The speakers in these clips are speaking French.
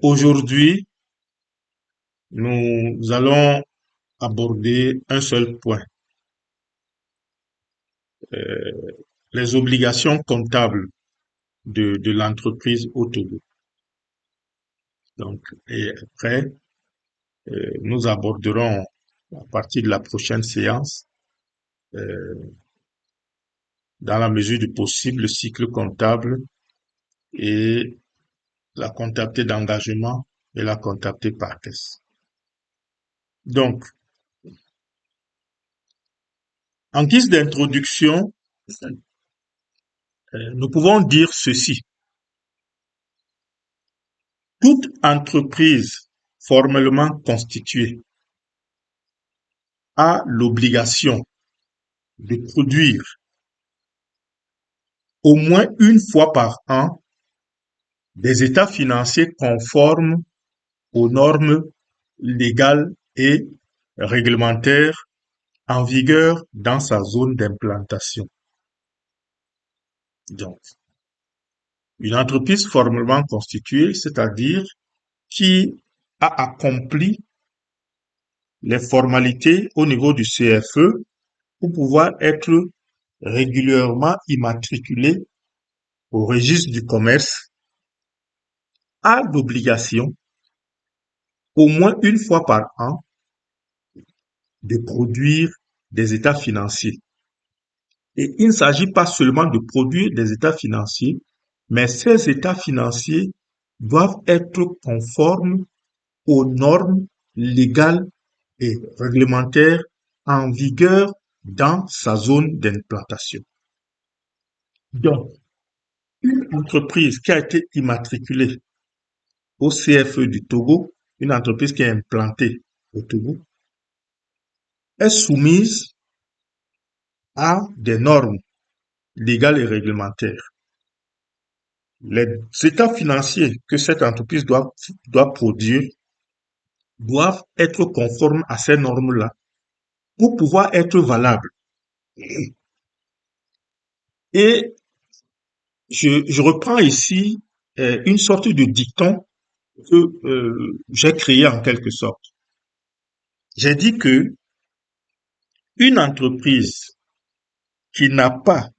Aujourd'hui, nous allons aborder un seul point, euh, les obligations comptables de l'entreprise au Togo. Donc, et après, nous aborderons à partir de la prochaine séance, euh, dans la mesure du possible, le cycle comptable et la comptabilité d'engagement et la comptabilité par caisse. Donc, en guise d'introduction, nous pouvons dire ceci. Toute entreprise formellement constituée a l'obligation de produire au moins une fois par an des états financiers conformes aux normes légales et réglementaires en vigueur dans sa zone d'implantation. Donc, une entreprise formellement constituée, c'est-à-dire qui a accompli les formalités au niveau du CFE pour pouvoir être régulièrement immatriculée au registre du commerce, a l'obligation, au moins une fois par an, de produire des états financiers. Et il ne s'agit pas seulement de produire des états financiers, mais ces états financiers doivent être conformes aux normes légales et réglementaires en vigueur dans sa zone d'implantation. Donc, une entreprise qui a été immatriculée au CFE du Togo, une entreprise qui est implantée au Togo, est soumise à des normes légales et réglementaires. Les états financiers que cette entreprise doit produire doivent être conformes à ces normes-là pour pouvoir être valables. Et je reprends ici une sorte de dicton que j'ai créé en quelque sorte. J'ai dit que une entreprise qui n'a pas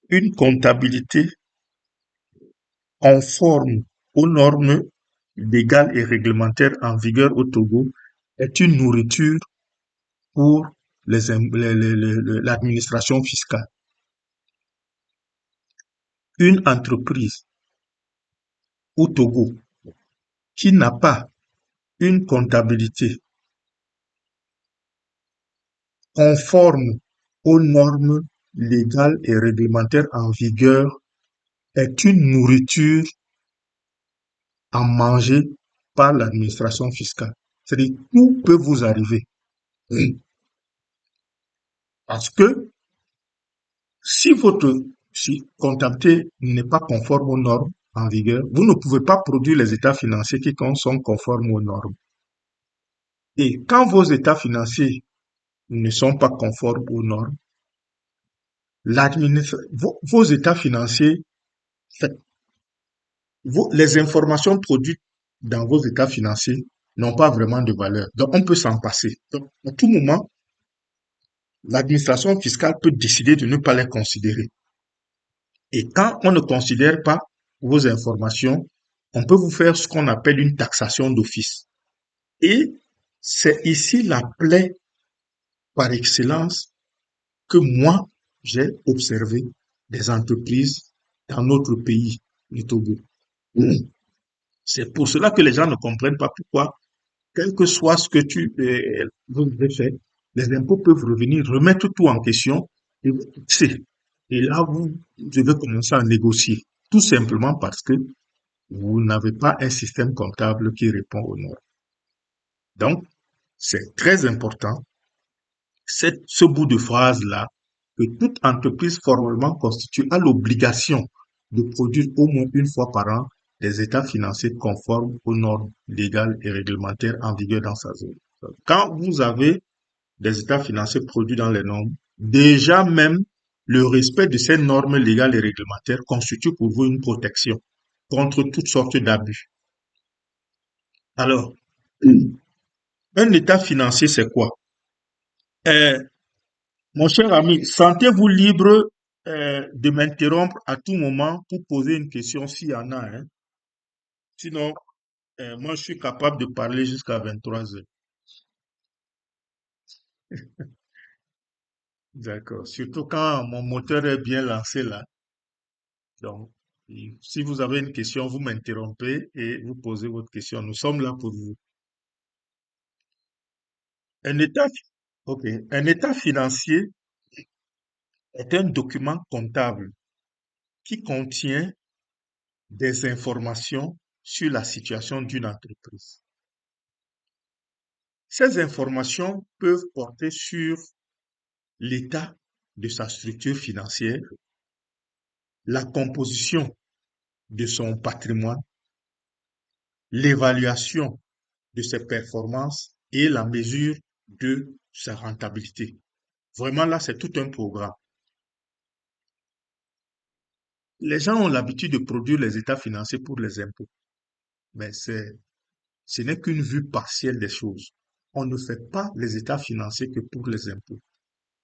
une comptabilité conforme aux normes légales et réglementaires en vigueur au Togo est une nourriture pour l'administration fiscale. Une entreprise au Togo qui n'a pas une comptabilité conforme aux normes légales et réglementaires en vigueur est une nourriture à manger par l'administration fiscale. C'est-à-dire, tout peut vous arriver. Parce que si votre comptabilité n'est pas conforme aux normes en vigueur, vous ne pouvez pas produire les états financiers qui sont conformes aux normes. Et quand vos états financiers ne sont pas conformes aux normes, vos états financiers, les informations produites dans vos états financiers n'ont pas vraiment de valeur. Donc, on peut s'en passer. Donc, à tout moment, l'administration fiscale peut décider de ne pas les considérer. Et quand on ne considère pas vos informations, on peut vous faire ce qu'on appelle une taxation d'office. Et c'est ici la plaie par excellence que moi, j'ai observé des entreprises dans notre pays, le Togo. C'est pour cela que les gens ne comprennent pas pourquoi, quel que soit ce que vous avez fait, les impôts peuvent revenir, remettre tout en question et vous fixer. Et là, vous devez commencer à négocier. Tout simplement parce que vous n'avez pas un système comptable qui répond aux normes. Donc, c'est très important, ce bout de phrase-là, que toute entreprise formellement constituée a l'obligation de produire au moins une fois par an des états financiers conformes aux normes légales et réglementaires en vigueur dans sa zone. Quand vous avez des états financiers produits dans les normes, déjà même le respect de ces normes légales et réglementaires constitue pour vous une protection contre toutes sortes d'abus. Alors, un état financier, c'est quoi? Euh, Mon cher ami, sentez-vous libre de m'interrompre à tout moment pour poser une question s'il y en a, hein. Sinon, moi, je suis capable de parler jusqu'à 23 heures. D'accord. Surtout quand mon moteur est bien lancé là. Donc, si vous avez une question, vous m'interrompez et vous posez votre question. Nous sommes là pour vous. Un état, ok. Un état financier est un document comptable qui contient des informations sur la situation d'une entreprise. Ces informations peuvent porter sur l'état de sa structure financière, la composition de son patrimoine, l'évaluation de ses performances et la mesure de sa rentabilité. Vraiment, là, c'est tout un programme. Les gens ont l'habitude de produire les états financiers pour les impôts, mais ce n'est qu'une vue partielle des choses. On ne fait pas les états financiers que pour les impôts.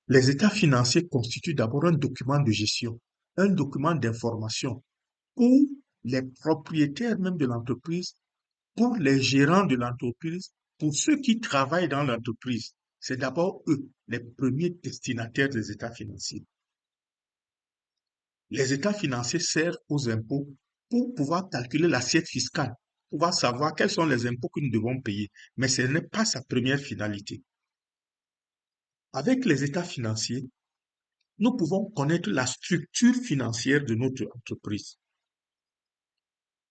Les états financiers constituent d'abord un document de gestion, un document d'information pour les propriétaires même de l'entreprise, pour les gérants de l'entreprise, pour ceux qui travaillent dans l'entreprise. C'est d'abord eux, les premiers destinataires des états financiers. Les états financiers servent aux impôts pour pouvoir calculer l'assiette fiscale, pouvoir savoir quels sont les impôts que nous devons payer. Mais ce n'est pas sa première finalité. Avec les états financiers, nous pouvons connaître la structure financière de notre entreprise.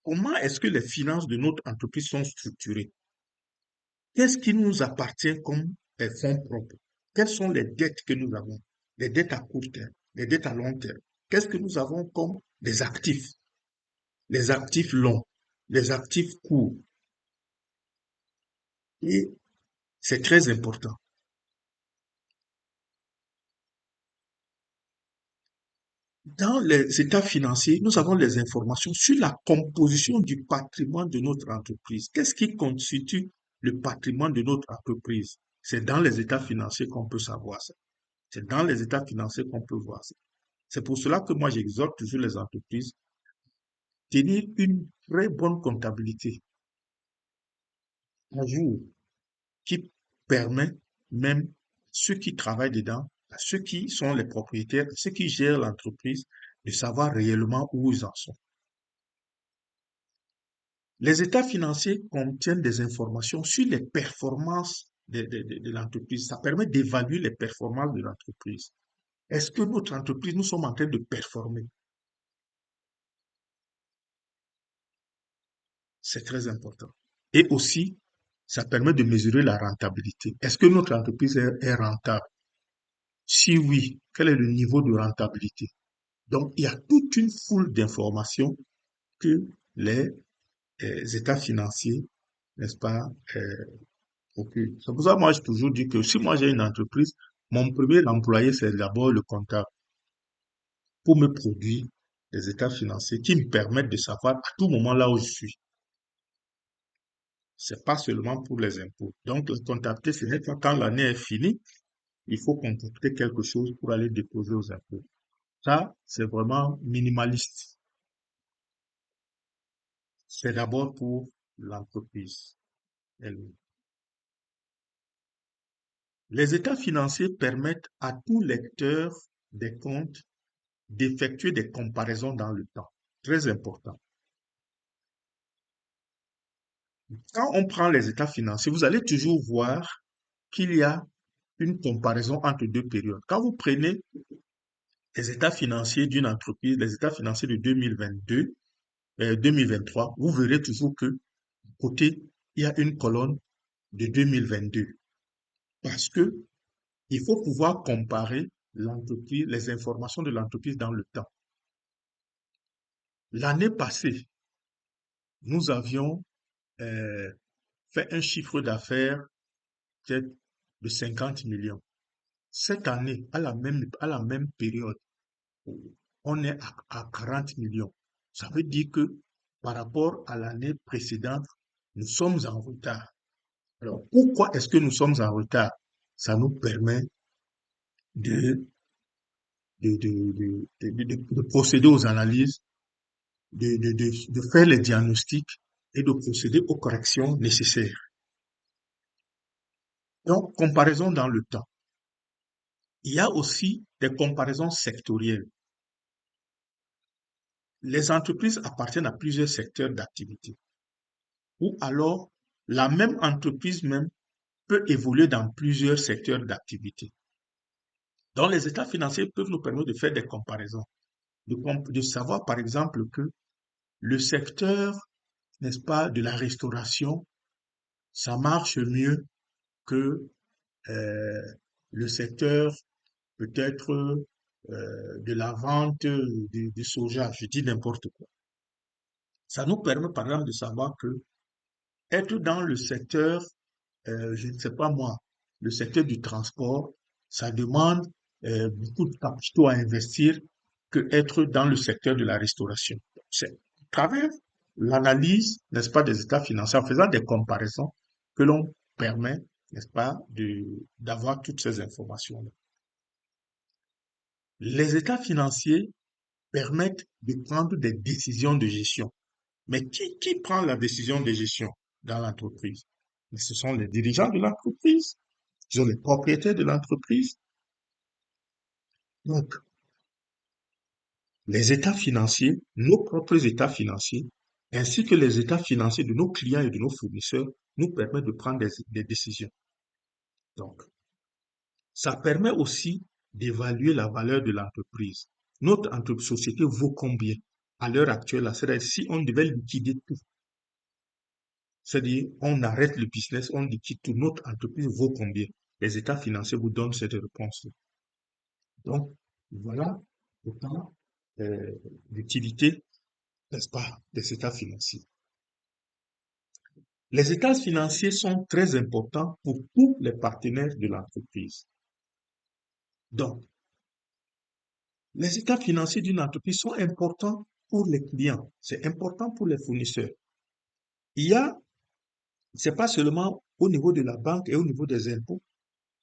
Comment est-ce que les finances de notre entreprise sont structurées? Qu'est-ce qui nous appartient comme fonds propres? Quelles sont les dettes que nous avons? Les dettes à court terme, les dettes à long terme. Qu'est-ce que nous avons comme des actifs? Les actifs longs, les actifs courts. Et c'est très important. Dans les états financiers, nous avons les informations sur la composition du patrimoine de notre entreprise. Qu'est-ce qui constitue le patrimoine de notre entreprise? C'est dans les états financiers qu'on peut savoir ça. C'est dans les états financiers qu'on peut voir ça. C'est pour cela que moi, j'exhorte toujours les entreprises à tenir une très bonne comptabilité à jour qui permet même ceux qui travaillent dedans, à ceux qui sont les propriétaires, ceux qui gèrent l'entreprise, de savoir réellement où ils en sont. Les états financiers contiennent des informations sur les performances de l'entreprise. Ça permet d'évaluer les performances de l'entreprise. Est-ce que notre entreprise, nous sommes en train de performer? C'est très important. Et aussi, ça permet de mesurer la rentabilité. Est-ce que notre entreprise est rentable? Si oui, quel est le niveau de rentabilité? Donc, il y a toute une foule d'informations que les états financiers, n'est-ce pas, procurent. C'est pour ça que moi, j'ai toujours dit que si moi j'ai une entreprise, mon premier employé, c'est d'abord le comptable pour me produire des états financiers qui me permettent de savoir à tout moment là où je suis. C'est pas seulement pour les impôts. Donc, la comptabilité, ce n'est pas quand l'année est finie, il faut concocter quelque chose pour aller déposer aux impôts. Ça, c'est vraiment minimaliste. C'est d'abord pour l'entreprise. Les états financiers permettent à tout lecteur des comptes d'effectuer des comparaisons dans le temps. Très important. Quand on prend les états financiers, vous allez toujours voir qu'il y a une comparaison entre deux périodes. Quand vous prenez les états financiers d'une entreprise, les états financiers de 2022, 2023, vous verrez toujours que côté, il y a une colonne de 2022. Parce que il faut pouvoir comparer l'entreprise, les informations de l'entreprise dans le temps. L'année passée, nous avions euh, fait un chiffre d'affaires peut-être de 50 millions. Cette année, à la même période, on est à 40 millions. Ça veut dire que par rapport à l'année précédente, nous sommes en retard. Alors, pourquoi est-ce que nous sommes en retard? Ça nous permet de, de procéder aux analyses, de faire les diagnostics et de procéder aux corrections nécessaires. Donc, comparaison dans le temps. Il y a aussi des comparaisons sectorielles. Les entreprises appartiennent à plusieurs secteurs d'activité. Ou alors, la même entreprise même peut évoluer dans plusieurs secteurs d'activité. Donc, les états financiers peuvent nous permettre de faire des comparaisons, de savoir par exemple que le secteur, n'est-ce pas, de la restauration, ça marche mieux que euh, le secteur peut-être de la vente du soja, je dis n'importe quoi. Ça nous permet par exemple de savoir que être dans le secteur, je ne sais pas moi, le secteur du transport, ça demande beaucoup de capitaux à investir que être dans le secteur de la restauration. C'est à travers l'analyse, n'est-ce pas, des états financiers, en faisant des comparaisons, que l'on permet, n'est-ce pas, d'avoir toutes ces informations-là. Les états financiers permettent de prendre des décisions de gestion. Mais qui prend la décision de gestion dans l'entreprise? Ce sont les dirigeants de l'entreprise, ce sont les propriétaires de l'entreprise. Donc, les états financiers, nos propres états financiers, ainsi que les états financiers de nos clients et de nos fournisseurs, nous permettent de prendre des décisions. Donc, ça permet aussi d'évaluer la valeur de l'entreprise. Notre société vaut combien à l'heure actuelle? C'est-à-dire si on devait liquider tout, c'est-à-dire on arrête le business, on liquide tout, notre entreprise vaut combien? Les états financiers vous donnent cette réponse. Donc, voilà autant l'utilité, n'est-ce pas, des états financiers. Les états financiers sont très importants pour tous les partenaires de l'entreprise. Donc, les états financiers d'une entreprise sont importants pour les clients, c'est important pour les fournisseurs. Il y a, c'est pas seulement au niveau de la banque et au niveau des impôts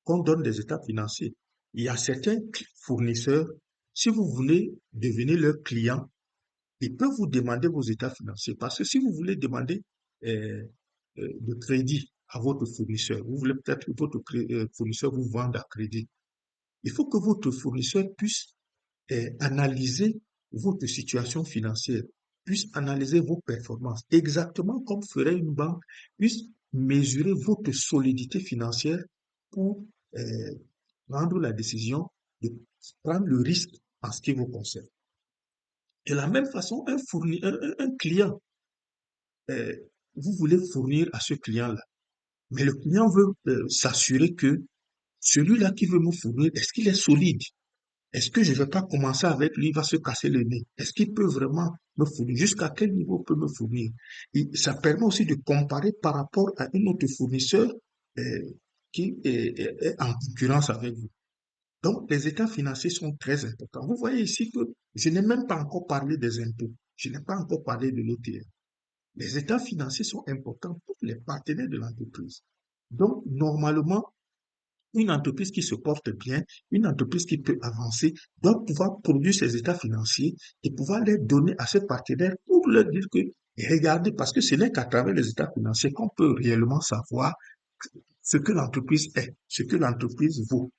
qu'on donne des états financiers. Il y a certains fournisseurs, si vous voulez devenir leur client, ils peuvent vous demander vos états financiers. Parce que si vous voulez demander euh, de crédit à votre fournisseur, vous voulez peut-être que votre fournisseur vous vende à crédit, il faut que votre fournisseur puisse analyser votre situation financière, puisse analyser vos performances, exactement comme ferait une banque, puisse mesurer votre solidité financière pour euh, prendre la décision de prendre le risque en ce qui vous concerne. De la même façon, un client, euh, vous voulez fournir à ce client-là, mais le client veut s'assurer que celui-là qui veut me fournir, est-ce qu'il est solide? Est-ce que je ne vais pas commencer avec lui, il va se casser le nez? Est-ce qu'il peut vraiment me fournir? Jusqu'à quel niveau il peut me fournir? Et ça permet aussi de comparer par rapport à un autre fournisseur euh, qui est en concurrence avec vous. Donc, les états financiers sont très importants. Vous voyez ici que je n'ai même pas encore parlé des impôts. Je n'ai pas encore parlé de l'OTR. Les états financiers sont importants pour les partenaires de l'entreprise. Donc, normalement, une entreprise qui se porte bien, une entreprise qui peut avancer, doit pouvoir produire ses états financiers et pouvoir les donner à ses partenaires pour leur dire que, regardez, parce que ce n'est qu'à travers les états financiers qu'on peut réellement savoir ce que l'entreprise est, ce que l'entreprise vaut.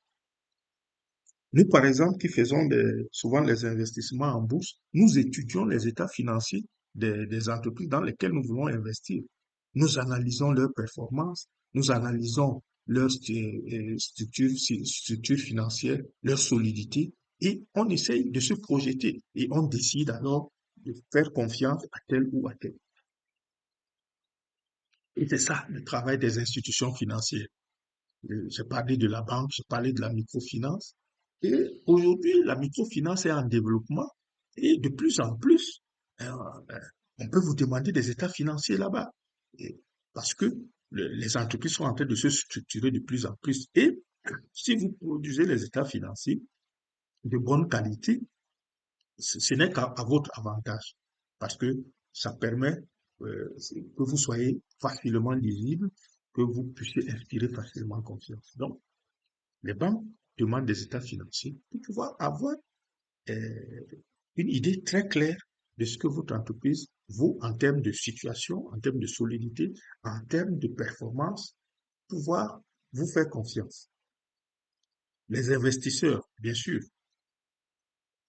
Nous, par exemple, qui faisons souvent les investissements en bourse, nous étudions les états financiers des entreprises dans lesquelles nous voulons investir. Nous analysons leurs performances, nous analysons leur structure financière, leur solidité, et on essaye de se projeter et on décide alors de faire confiance à tel ou à tel. Et c'est ça le travail des institutions financières. J'ai parlé de la banque, j'ai parlé de la microfinance. Et aujourd'hui, la microfinance est en développement et de plus en plus, euh, euh, on peut vous demander des états financiers là-bas. Parce que les entreprises sont en train de se structurer de plus en plus. Et si vous produisez les états financiers de bonne qualité, ce n'est qu'à votre avantage. Parce que ça permet que vous soyez facilement lisible, que vous puissiez inspirer facilement confiance. Donc, les banques demandent des états financiers pour pouvoir avoir euh, une idée très claire de ce que votre entreprise vaut en termes de situation, en termes de solidité, en termes de performance, pouvoir vous faire confiance. Les investisseurs, bien sûr,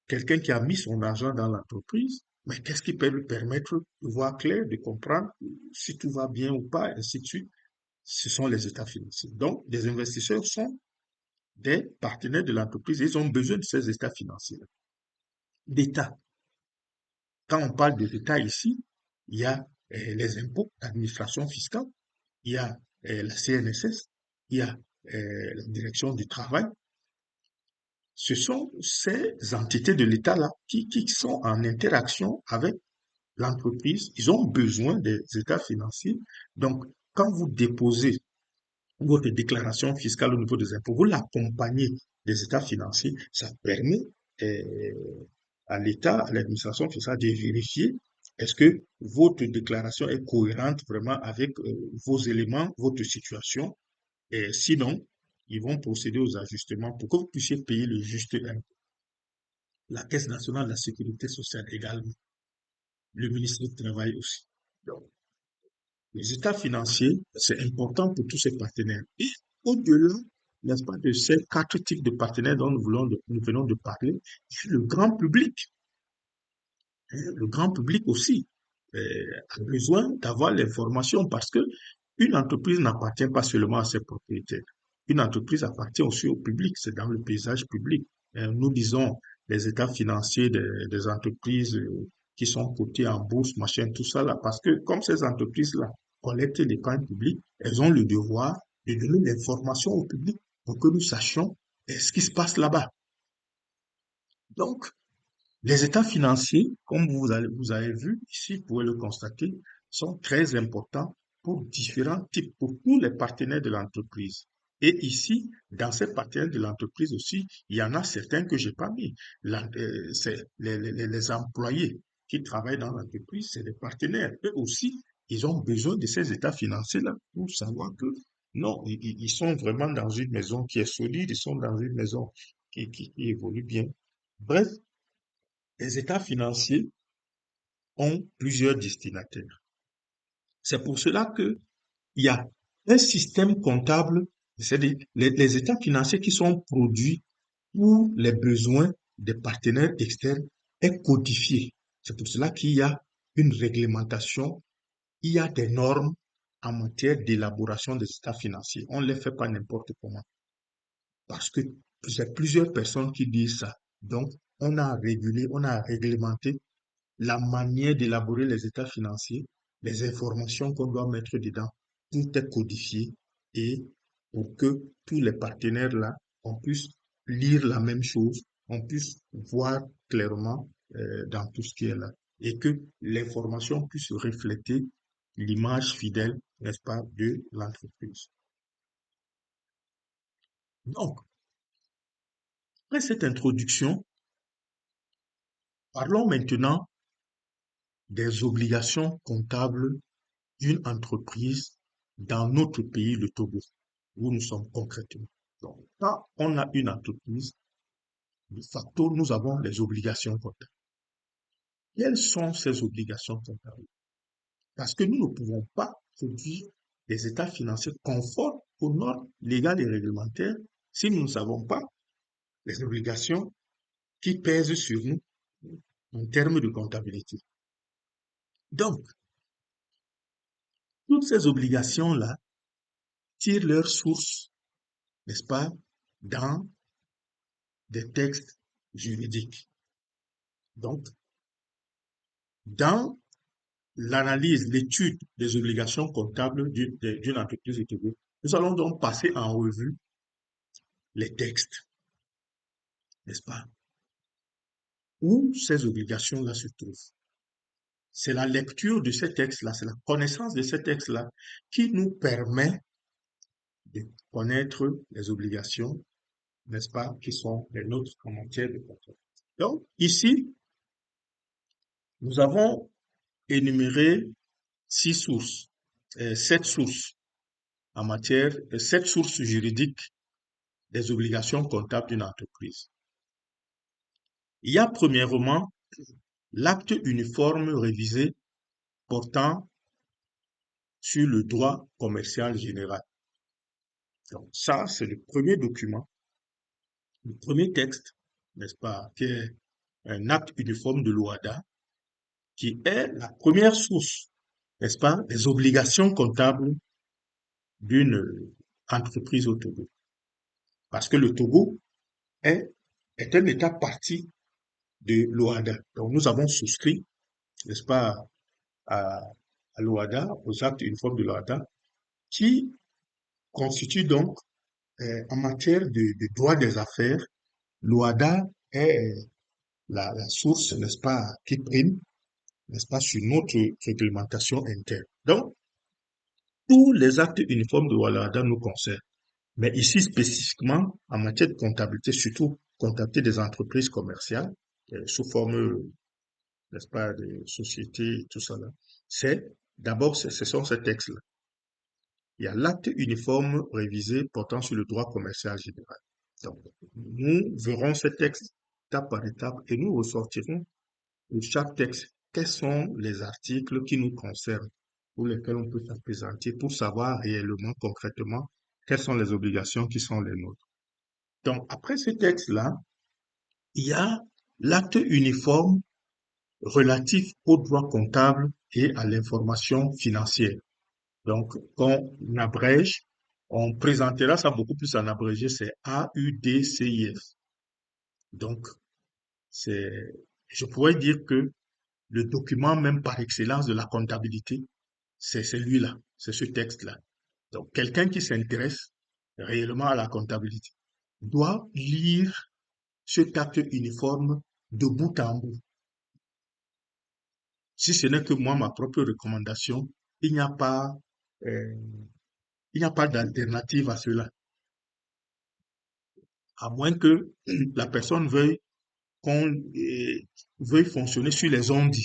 quelqu'un qui a mis son argent dans l'entreprise, mais qu'est-ce qui peut lui permettre de voir clair, de comprendre si tout va bien ou pas, ainsi de suite. Ce sont les états financiers. Donc, les investisseurs sont des partenaires de l'entreprise et ils ont besoin de ces états financiers d'État. Quand on parle des États ici, il y a les impôts, l'administration fiscale, il y a la CNSS, il y a la direction du travail. Ce sont ces entités de l'État-là qui sont en interaction avec l'entreprise. Ils ont besoin des états financiers. Donc, quand vous déposez votre déclaration fiscale au niveau des impôts, vous l'accompagnez des états financiers, ça permet à l'État, à l'administration fiscale de vérifier est-ce que votre déclaration est cohérente vraiment avec vos éléments, votre situation. Et sinon, ils vont procéder aux ajustements pour que vous puissiez payer le juste impôt. La Caisse nationale de la sécurité sociale également, le ministère du Travail aussi. Donc, les états financiers, c'est important pour tous ces partenaires. Et au-delà, n'est-ce pas, de ces quatre types de partenaires dont nous venons de parler, il y a le grand public. Le grand public aussi a besoin d'avoir l'information parce que une entreprise n'appartient pas seulement à ses propriétaires. Une entreprise appartient aussi au public, c'est dans le paysage public. Nous disons les états financiers des entreprises qui sont cotées en bourse, machin, tout ça là, parce que comme ces entreprises-là collectent l'épargne publique, elles ont le devoir de donner l'information au public pour que nous sachions ce qui se passe là-bas. Donc, les états financiers, comme vous avez vu ici, vous pouvez le constater, sont très importants pour différents types, pour tous les partenaires de l'entreprise. Et ici, dans ces partenaires de l'entreprise aussi, il y en a certains que j'ai pas mis. C'est les employés qui travaillent dans l'entreprise, c'est des partenaires. Eux aussi, ils ont besoin de ces états financiers-là pour savoir que non, ils sont vraiment dans une maison qui est solide, ils sont dans une maison qui évolue bien. Bref, les états financiers ont plusieurs destinataires. C'est pour cela que il y a un système comptable, c'est-à-dire les états financiers qui sont produits pour les besoins des partenaires externes est codifié. C'est pour cela qu'il y a une réglementation, il y a des normes en matière d'élaboration des états financiers. On ne les fait pas n'importe comment. Parce que c'est plusieurs personnes qui disent ça. Donc, on a régulé, on a réglementé la manière d'élaborer les états financiers, les informations qu'on doit mettre dedans, tout est codifié et pour que tous les partenaires là, on puisse lire la même chose, on puisse voir clairement dans tout ce qui est là et que l'information puisse refléter l'image fidèle, n'est-ce pas, de l'entreprise. Donc, après cette introduction, parlons maintenant des obligations comptables d'une entreprise dans notre pays, le Togo, où nous sommes concrètement. Donc, quand on a une entreprise, de facto, nous avons les obligations comptables. Quelles sont ces obligations comptables? Parce que nous ne pouvons pas produire des états financiers conformes aux normes légales et réglementaires si nous ne savons pas les obligations qui pèsent sur nous en termes de comptabilité. Donc, toutes ces obligations-là tirent leur source, n'est-ce pas, dans des textes juridiques. Donc, dans l'analyse, l'étude des obligations comptables d'une entreprise établie, nous allons donc passer en revue les textes, n'est-ce pas, où ces obligations-là se trouvent. C'est la lecture de ces textes-là, c'est la connaissance de ces textes-là qui nous permet de connaître les obligations, n'est-ce pas, qui sont les nôtres en matière de contrôle. Donc, ici, nous avons énuméré six sources, sept sources en matière, sept sources juridiques des obligations comptables d'une entreprise. Il y a premièrement l'acte uniforme révisé portant sur le droit commercial général. Donc ça, c'est le premier document, le premier texte, n'est-ce pas, qui est un acte uniforme de l'OHADA, qui est la première source, n'est-ce pas, des obligations comptables d'une entreprise au Togo. Parce que le Togo est, est un État partie de l'OHADA. Donc nous avons souscrit, n'est-ce pas, à, à l'OHADA, aux actes uniformes de l'OHADA, qui constitue donc, en matière de droit des affaires, l'OHADA est la source, n'est-ce pas, qui prime, n'est-ce pas, sur notre réglementation interne. Donc, tous les actes uniformes de l'OHADA nous concernent. Mais ici, spécifiquement, en matière de comptabilité, surtout comptabilité des entreprises commerciales, sous forme, n'est-ce pas, de sociétés, tout ça là, d'abord, ce sont ces textes-là. Il y a l'acte uniforme révisé portant sur le droit commercial général. Donc, nous verrons ces textes étape par étape et nous ressortirons de chaque texte quels sont les articles qui nous concernent, pour lesquels on peut s'appesantir pour savoir réellement, concrètement, quelles sont les obligations qui sont les nôtres. Donc, après ce texte-là, il y a l'acte uniforme relatif au droit comptable et à l'information financière. Donc, qu'on abrège, on présentera ça beaucoup plus en abrégé, c'est AUDCIF. Donc, je pourrais dire que le document même par excellence de la comptabilité, c'est celui-là, c'est ce texte-là. Donc, quelqu'un qui s'intéresse réellement à la comptabilité doit lire cet acte uniforme de bout en bout. Si ce n'est que moi, ma propre recommandation, il n'y a pas, euh, il n'y a pas d'alternative à cela. À moins que la personne veuille fonctionner sur les ondes.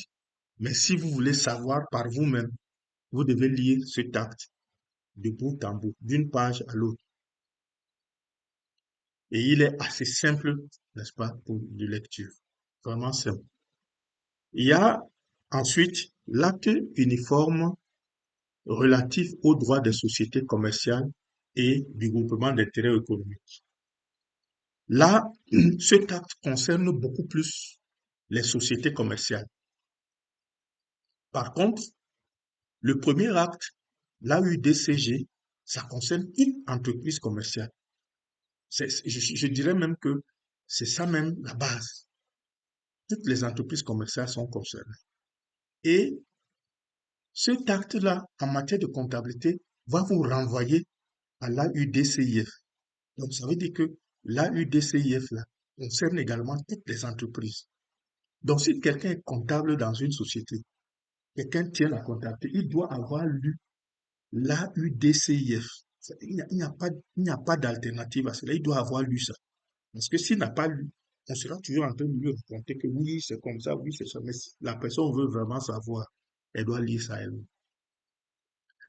Mais si vous voulez savoir par vous-même, vous devez lire cet acte de bout en bout, d'une page à l'autre. Et il est assez simple, n'est-ce pas, pour de lecture. Vraiment simple. Il y a ensuite l'acte uniforme relatif aux droits des sociétés commerciales et du groupement d'intérêt économique. Là, cet acte concerne beaucoup plus les sociétés commerciales. Par contre, le premier acte, l'AUDCG, ça concerne une entreprise commerciale. Je dirais même que c'est ça même la base. Toutes les entreprises commerciales sont concernées. Et cet acte-là, en matière de comptabilité, va vous renvoyer à l'AUDCIF. Donc, ça veut dire que l'AUDCIF, là, concerne également toutes les entreprises. Donc, si quelqu'un est comptable dans une société, quelqu'un tient la comptabilité, il doit avoir lu l'AUDCIF. Il n'y a pas d'alternative à cela. Il doit avoir lu ça. Parce que s'il n'a pas lu, on sera toujours en train de lui raconter que oui, c'est comme ça, oui, c'est ça. Mais si la personne veut vraiment savoir, elle doit lire ça elle.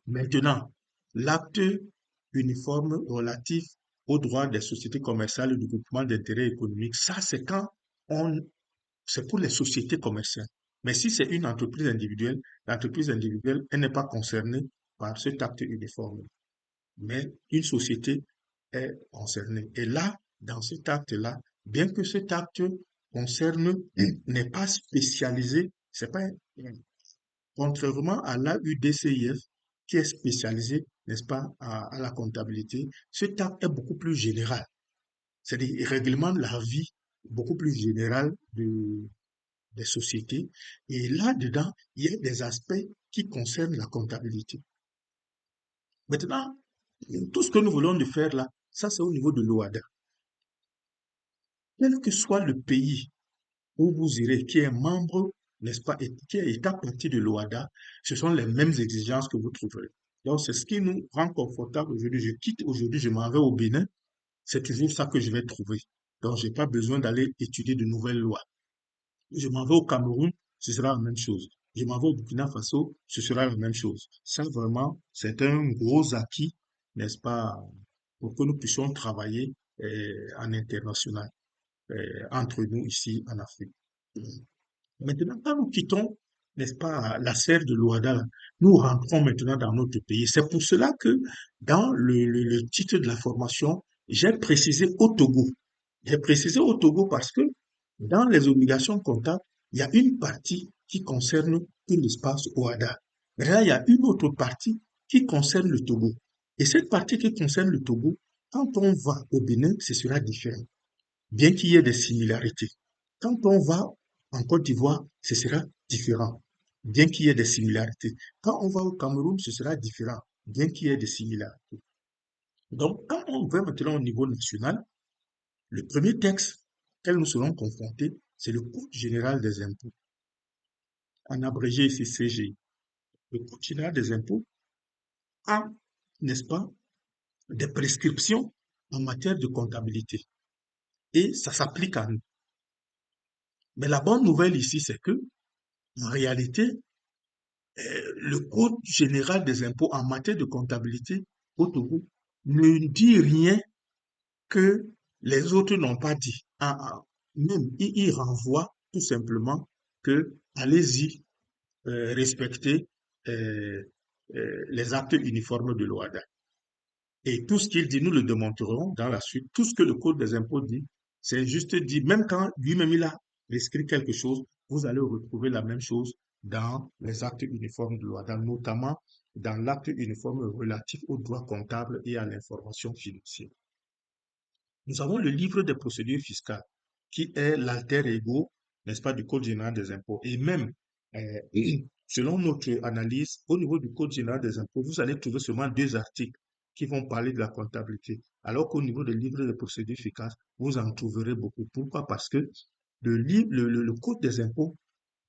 Maintenant, l'acte uniforme relatif aux droits des sociétés commerciales et du groupement d'intérêt économique, ça, c'est pour les sociétés commerciales. Mais si c'est une entreprise individuelle, l'entreprise individuelle, elle n'est pas concernée par cet acte uniforme. Mais une société est concernée. Et là, dans cet acte-là, bien que cet acte concerne, n'est pas spécialisé, c'est pas, contrairement à l'AUDCIF, qui est spécialisé, n'est-ce pas, à la comptabilité, cet acte est beaucoup plus général. C'est-à-dire, il réglemente la vie beaucoup plus générale des sociétés. Et là-dedans, il y a des aspects qui concernent la comptabilité. Maintenant, tout ce que nous voulons de faire là, ça c'est au niveau de l'OHADA. Quel que soit le pays où vous irez, qui est membre, n'est-ce pas, et qui est état partie de l'OHADA, ce sont les mêmes exigences que vous trouverez. Donc, c'est ce qui nous rend confortable aujourd'hui. Je quitte aujourd'hui, je m'en vais au Bénin, c'est toujours ça que je vais trouver. Donc, j'ai pas besoin d'aller étudier de nouvelles lois. Je m'en vais au Cameroun, ce sera la même chose. je m'en vais au Burkina Faso, ce sera la même chose. Ça, vraiment, c'est un gros acquis, n'est-ce pas, pour que nous puissions travailler en international, entre nous ici en Afrique. Maintenant, quand nous quittons, n'est-ce pas, la sphère de l'Ouada, nous rentrons maintenant dans notre pays. C'est pour cela que dans le titre de la formation, j'ai précisé au Togo. J'ai précisé au Togo parce que dans les obligations comptables, il y a une partie qui concerne tout l'espace Ouada. Mais là, il y a une autre partie qui concerne le Togo. Et cette partie qui concerne le Togo, quand on va au Bénin, ce sera différent, bien qu'il y ait des similarités. Quand on va en Côte d'Ivoire, ce sera différent, bien qu'il y ait des similarités. Quand on va au Cameroun, ce sera différent, bien qu'il y ait des similarités. Donc, quand on va maintenant au niveau national, le premier texte auquel nous serons confrontés, c'est le Code général des impôts, en abrégé ici CGI. Le Code général des impôts a, n'est-ce pas, des prescriptions en matière de comptabilité. Et ça s'applique à nous. Mais la bonne nouvelle ici, c'est que, en réalité, le Code général des impôts en matière de comptabilité au Togo ne dit rien que les autres n'ont pas dit. Même, il renvoie tout simplement que allez-y, respecter euh, les actes uniformes de l'OADA. Et tout ce qu'il dit, nous le démontrerons dans la suite. Tout ce que le Code des impôts dit, c'est juste dit, même quand lui-même il a prescrit quelque chose, vous allez retrouver la même chose dans les actes uniformes de l'OADA, notamment dans l'acte uniforme relatif au droit comptable et à l'information financière. Nous avons le livre des procédures fiscales, qui est l'alter ego, n'est-ce pas, du Code général des impôts. Et même, euh, selon notre analyse, au niveau du Code général des impôts, vous allez trouver seulement deux articles qui vont parler de la comptabilité. Alors qu'au niveau des livres des procédures fiscales, vous en trouverez beaucoup. Pourquoi? Parce que le Code des impôts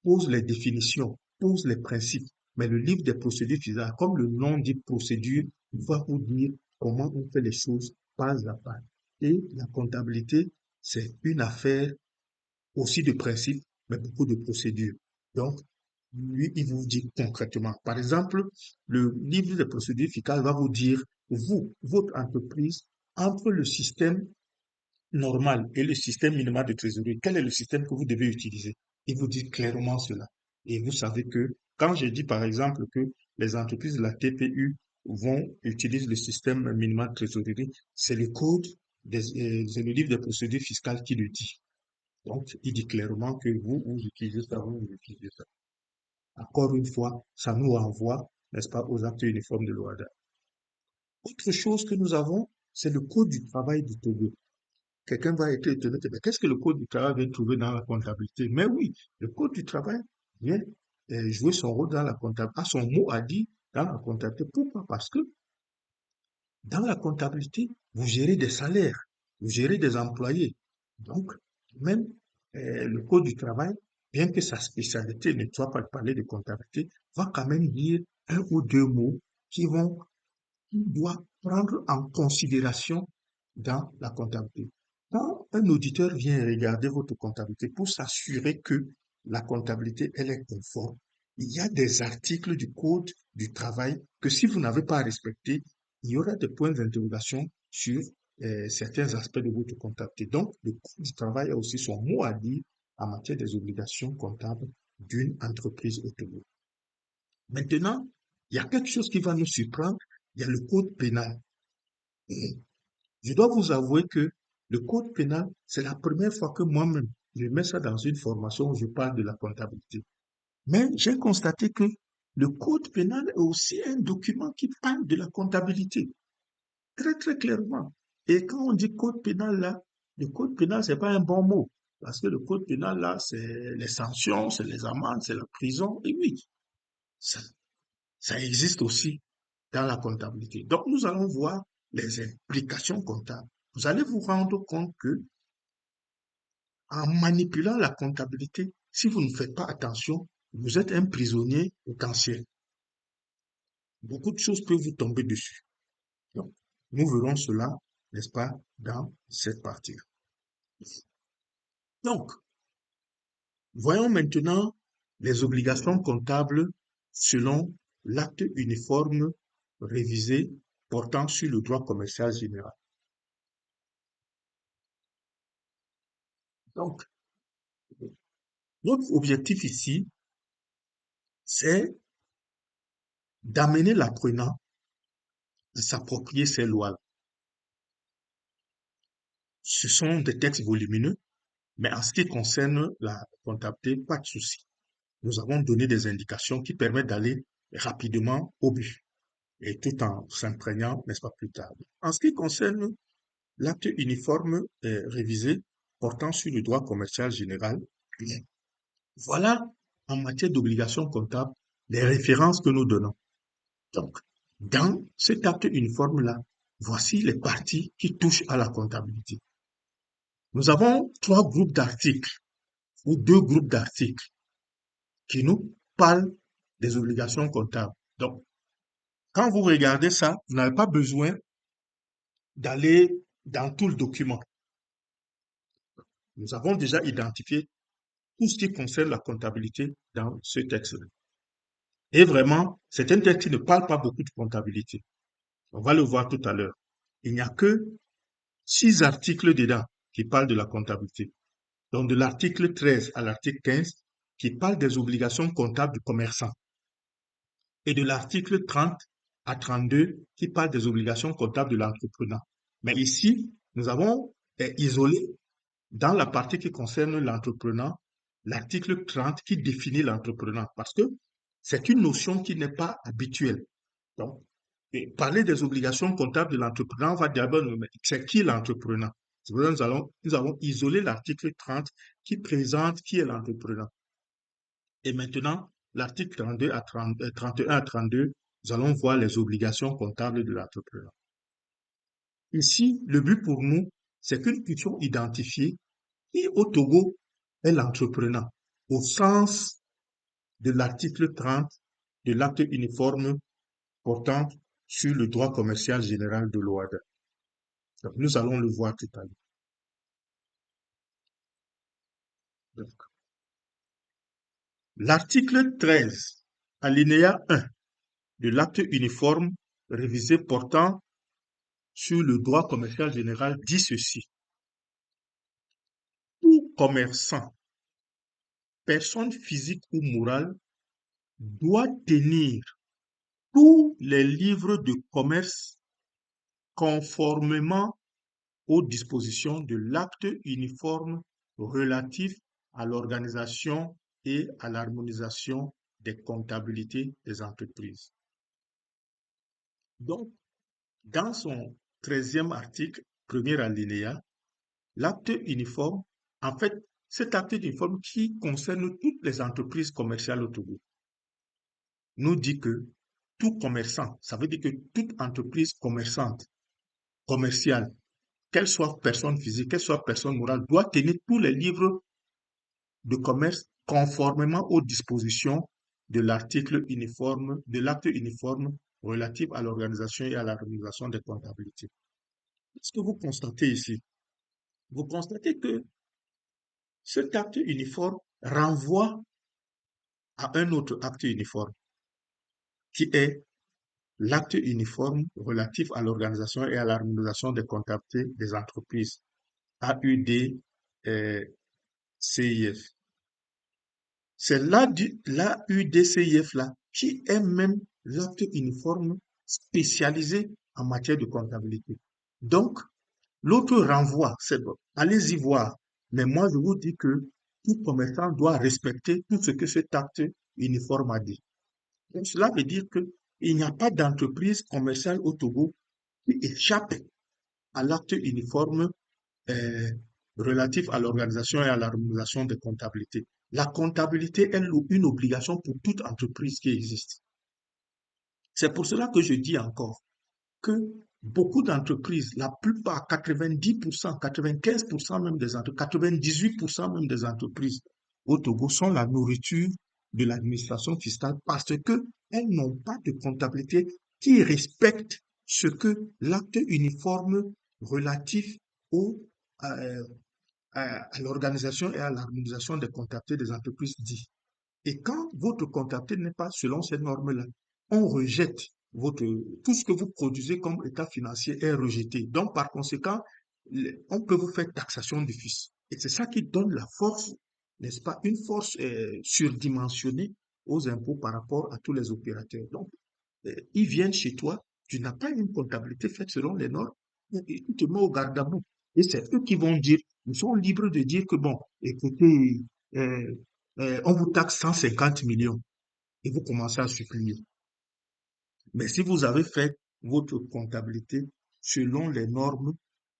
pose les définitions, pose les principes. Mais le livre des procédures fiscales, comme le nom dit procédure, va vous dire comment on fait les choses pas à pas. Et la comptabilité, c'est une affaire aussi de principes, mais beaucoup de procédures. Donc, lui, il vous dit concrètement. Par exemple, le livre des procédures fiscales va vous dire, vous, votre entreprise, entre le système normal et le système minimal de trésorerie, quel est le système que vous devez utiliser? Il vous dit clairement cela. Et vous savez que quand je dis par exemple que les entreprises de la TPU vont utiliser le système minimal de trésorerie, c'est le code, c'est le livre de procédures fiscales qui le dit. Donc, il dit clairement que vous utilisez ça, vous utilisez ça. Encore une fois, ça nous renvoie, n'est-ce pas, aux actes uniformes de l'OADA. Autre chose que nous avons, c'est le code du travail du Togo. Quelqu'un va être étonné, mais qu'est-ce que le code du travail vient trouver dans la comptabilité? Mais oui, le code du travail vient jouer son rôle dans la comptabilité, a son mot à dire dans la comptabilité. Pourquoi? Parce que dans la comptabilité, vous gérez des salaires, vous gérez des employés. Donc, même le code du travail, bien que sa spécialité ne soit pas de parler de comptabilité, va quand même dire un ou deux mots qui vont doit prendre en considération dans la comptabilité. Quand un auditeur vient regarder votre comptabilité pour s'assurer que la comptabilité, elle est conforme, il y a des articles du Code du travail que si vous n'avez pas respecté, il y aura des points d'interrogation sur certains aspects de votre comptabilité. Donc, le Code du travail a aussi son mot à dire en matière des obligations comptables d'une entreprise autonome. Maintenant, il y a quelque chose qui va nous surprendre, il y a le code pénal. Et je dois vous avouer que le code pénal, c'est la première fois que moi-même, je mets ça dans une formation où je parle de la comptabilité. Mais j'ai constaté que le code pénal est aussi un document qui parle de la comptabilité, très très clairement. Et quand on dit code pénal là, le code pénal, c'est pas un bon mot. Parce que le code pénal là, c'est les sanctions, c'est les amendes, c'est la prison. Et oui, ça, ça existe aussi dans la comptabilité. Donc, nous allons voir les implications comptables. Vous allez vous rendre compte que en manipulant la comptabilité, si vous ne faites pas attention, vous êtes un prisonnier potentiel. Beaucoup de choses peuvent vous tomber dessus. Donc, nous verrons cela, n'est-ce pas, dans cette partie. Donc, voyons maintenant les obligations comptables selon l'acte uniforme révisé portant sur le droit commercial général. Donc, notre objectif ici, c'est d'amener l'apprenant à s'approprier ces lois. Ce sont des textes volumineux, mais en ce qui concerne la comptabilité, pas de souci. Nous avons donné des indications qui permettent d'aller rapidement au but et tout en s'imprégnant, n'est-ce pas, plus tard. En ce qui concerne l'acte uniforme révisé portant sur le droit commercial général, voilà, en matière d'obligations comptables, les références que nous donnons. Donc, dans cet acte uniforme-là, voici les parties qui touchent à la comptabilité. Nous avons 3 groupes d'articles ou 2 groupes d'articles qui nous parlent des obligations comptables. Donc, quand vous regardez ça, vous n'avez pas besoin d'aller dans tout le document. Nous avons déjà identifié tout ce qui concerne la comptabilité dans ce texte-là. Et vraiment, c'est un texte qui ne parle pas beaucoup de comptabilité. On va le voir tout à l'heure. Il n'y a que 6 articles dedans qui parlent de la comptabilité. Donc, de l'article 13 à l'article 15, qui parle des obligations comptables du commerçant. Et de l'article 30 à 32, qui parle des obligations comptables de l'entrepreneur. Mais ici, nous avons isolé dans la partie qui concerne l'entrepreneur, l'article 30 qui définit l'entrepreneur, parce que c'est une notion qui n'est pas habituelle. Donc, parler des obligations comptables de l'entrepreneur, on va d'abord nous mettre, c'est qui l'entrepreneur? C'est pour ça que nous avons isolé l'article 30 qui présente qui est l'entrepreneur. Et maintenant, l'article 32 à 31 à 32, nous allons voir les obligations comptables de l'entrepreneur. Ici, le but pour nous, c'est que nous puissions identifier qui au Togo est l'entrepreneur au sens de l'article 30 de l'acte uniforme portant sur le droit commercial général de l'OADA. Donc, nous allons le voir tout à l'heure. L'article 13, alinéa 1 de l'acte uniforme révisé portant sur le droit commercial général dit ceci. Tout commerçant, personne physique ou morale, doit tenir tous les livres de commerce conformément aux dispositions de l'acte uniforme relatif à l'organisation et à l'harmonisation des comptabilités des entreprises. Donc, dans son 13e article, premier alinéa, l'acte uniforme, en fait, cet acte uniforme qui concerne toutes les entreprises commerciales au Togo, nous dit que tout commerçant, ça veut dire que toute entreprise commerçante, commerciale, qu'elle soit personne physique, qu'elle soit personne morale, doit tenir tous les livres de commerce conformément aux dispositions de l'article uniforme, de l'acte uniforme relatif à l'organisation et à l'harmonisation des comptabilités. Ce que vous constatez ici, vous constatez que cet acte uniforme renvoie à un autre acte uniforme, qui est l'acte uniforme relatif à l'organisation et à l'harmonisation des comptabilités des entreprises, AUD CIF. C'est l'AUDCIF là qui est même l'acte uniforme spécialisé en matière de comptabilité. Donc, l'autre renvoie, c'est bon, allez-y voir. Mais moi, je vous dis que tout commerçant doit respecter tout ce que cet acte uniforme a dit. Donc, cela veut dire qu'il n'y a pas d'entreprise commerciale au Togo qui échappe à l'acte uniforme euh, relatif à l'organisation et à l'harmonisation des comptabilités. La comptabilité est une obligation pour toute entreprise qui existe. C'est pour cela que je dis encore que beaucoup d'entreprises, la plupart, 90%, 95% même des entreprises, 98% même des entreprises au Togo sont la nourriture de l'administration fiscale parce qu'elles n'ont pas de comptabilité qui respecte ce que l'acte uniforme relatif au, à l'organisation et à l'harmonisation des comptabilités des entreprises dit. Et quand votre comptabilité n'est pas selon ces normes-là, on rejette tout ce que vous produisez comme état financier est rejeté. Donc, par conséquent, on peut vous faire taxation d'office. Et c'est ça qui donne la force, n'est-ce pas, une force surdimensionnée aux impôts par rapport à tous les opérateurs. Donc, ils viennent chez toi, tu n'as pas une comptabilité faite selon les normes, et ils te mettent au garde à vous. Et c'est eux qui vont dire, ils sont libres de dire que bon, écoutez, euh, on vous taxe 150 millions et vous commencez à supprimer. Mais si vous avez fait votre comptabilité selon les normes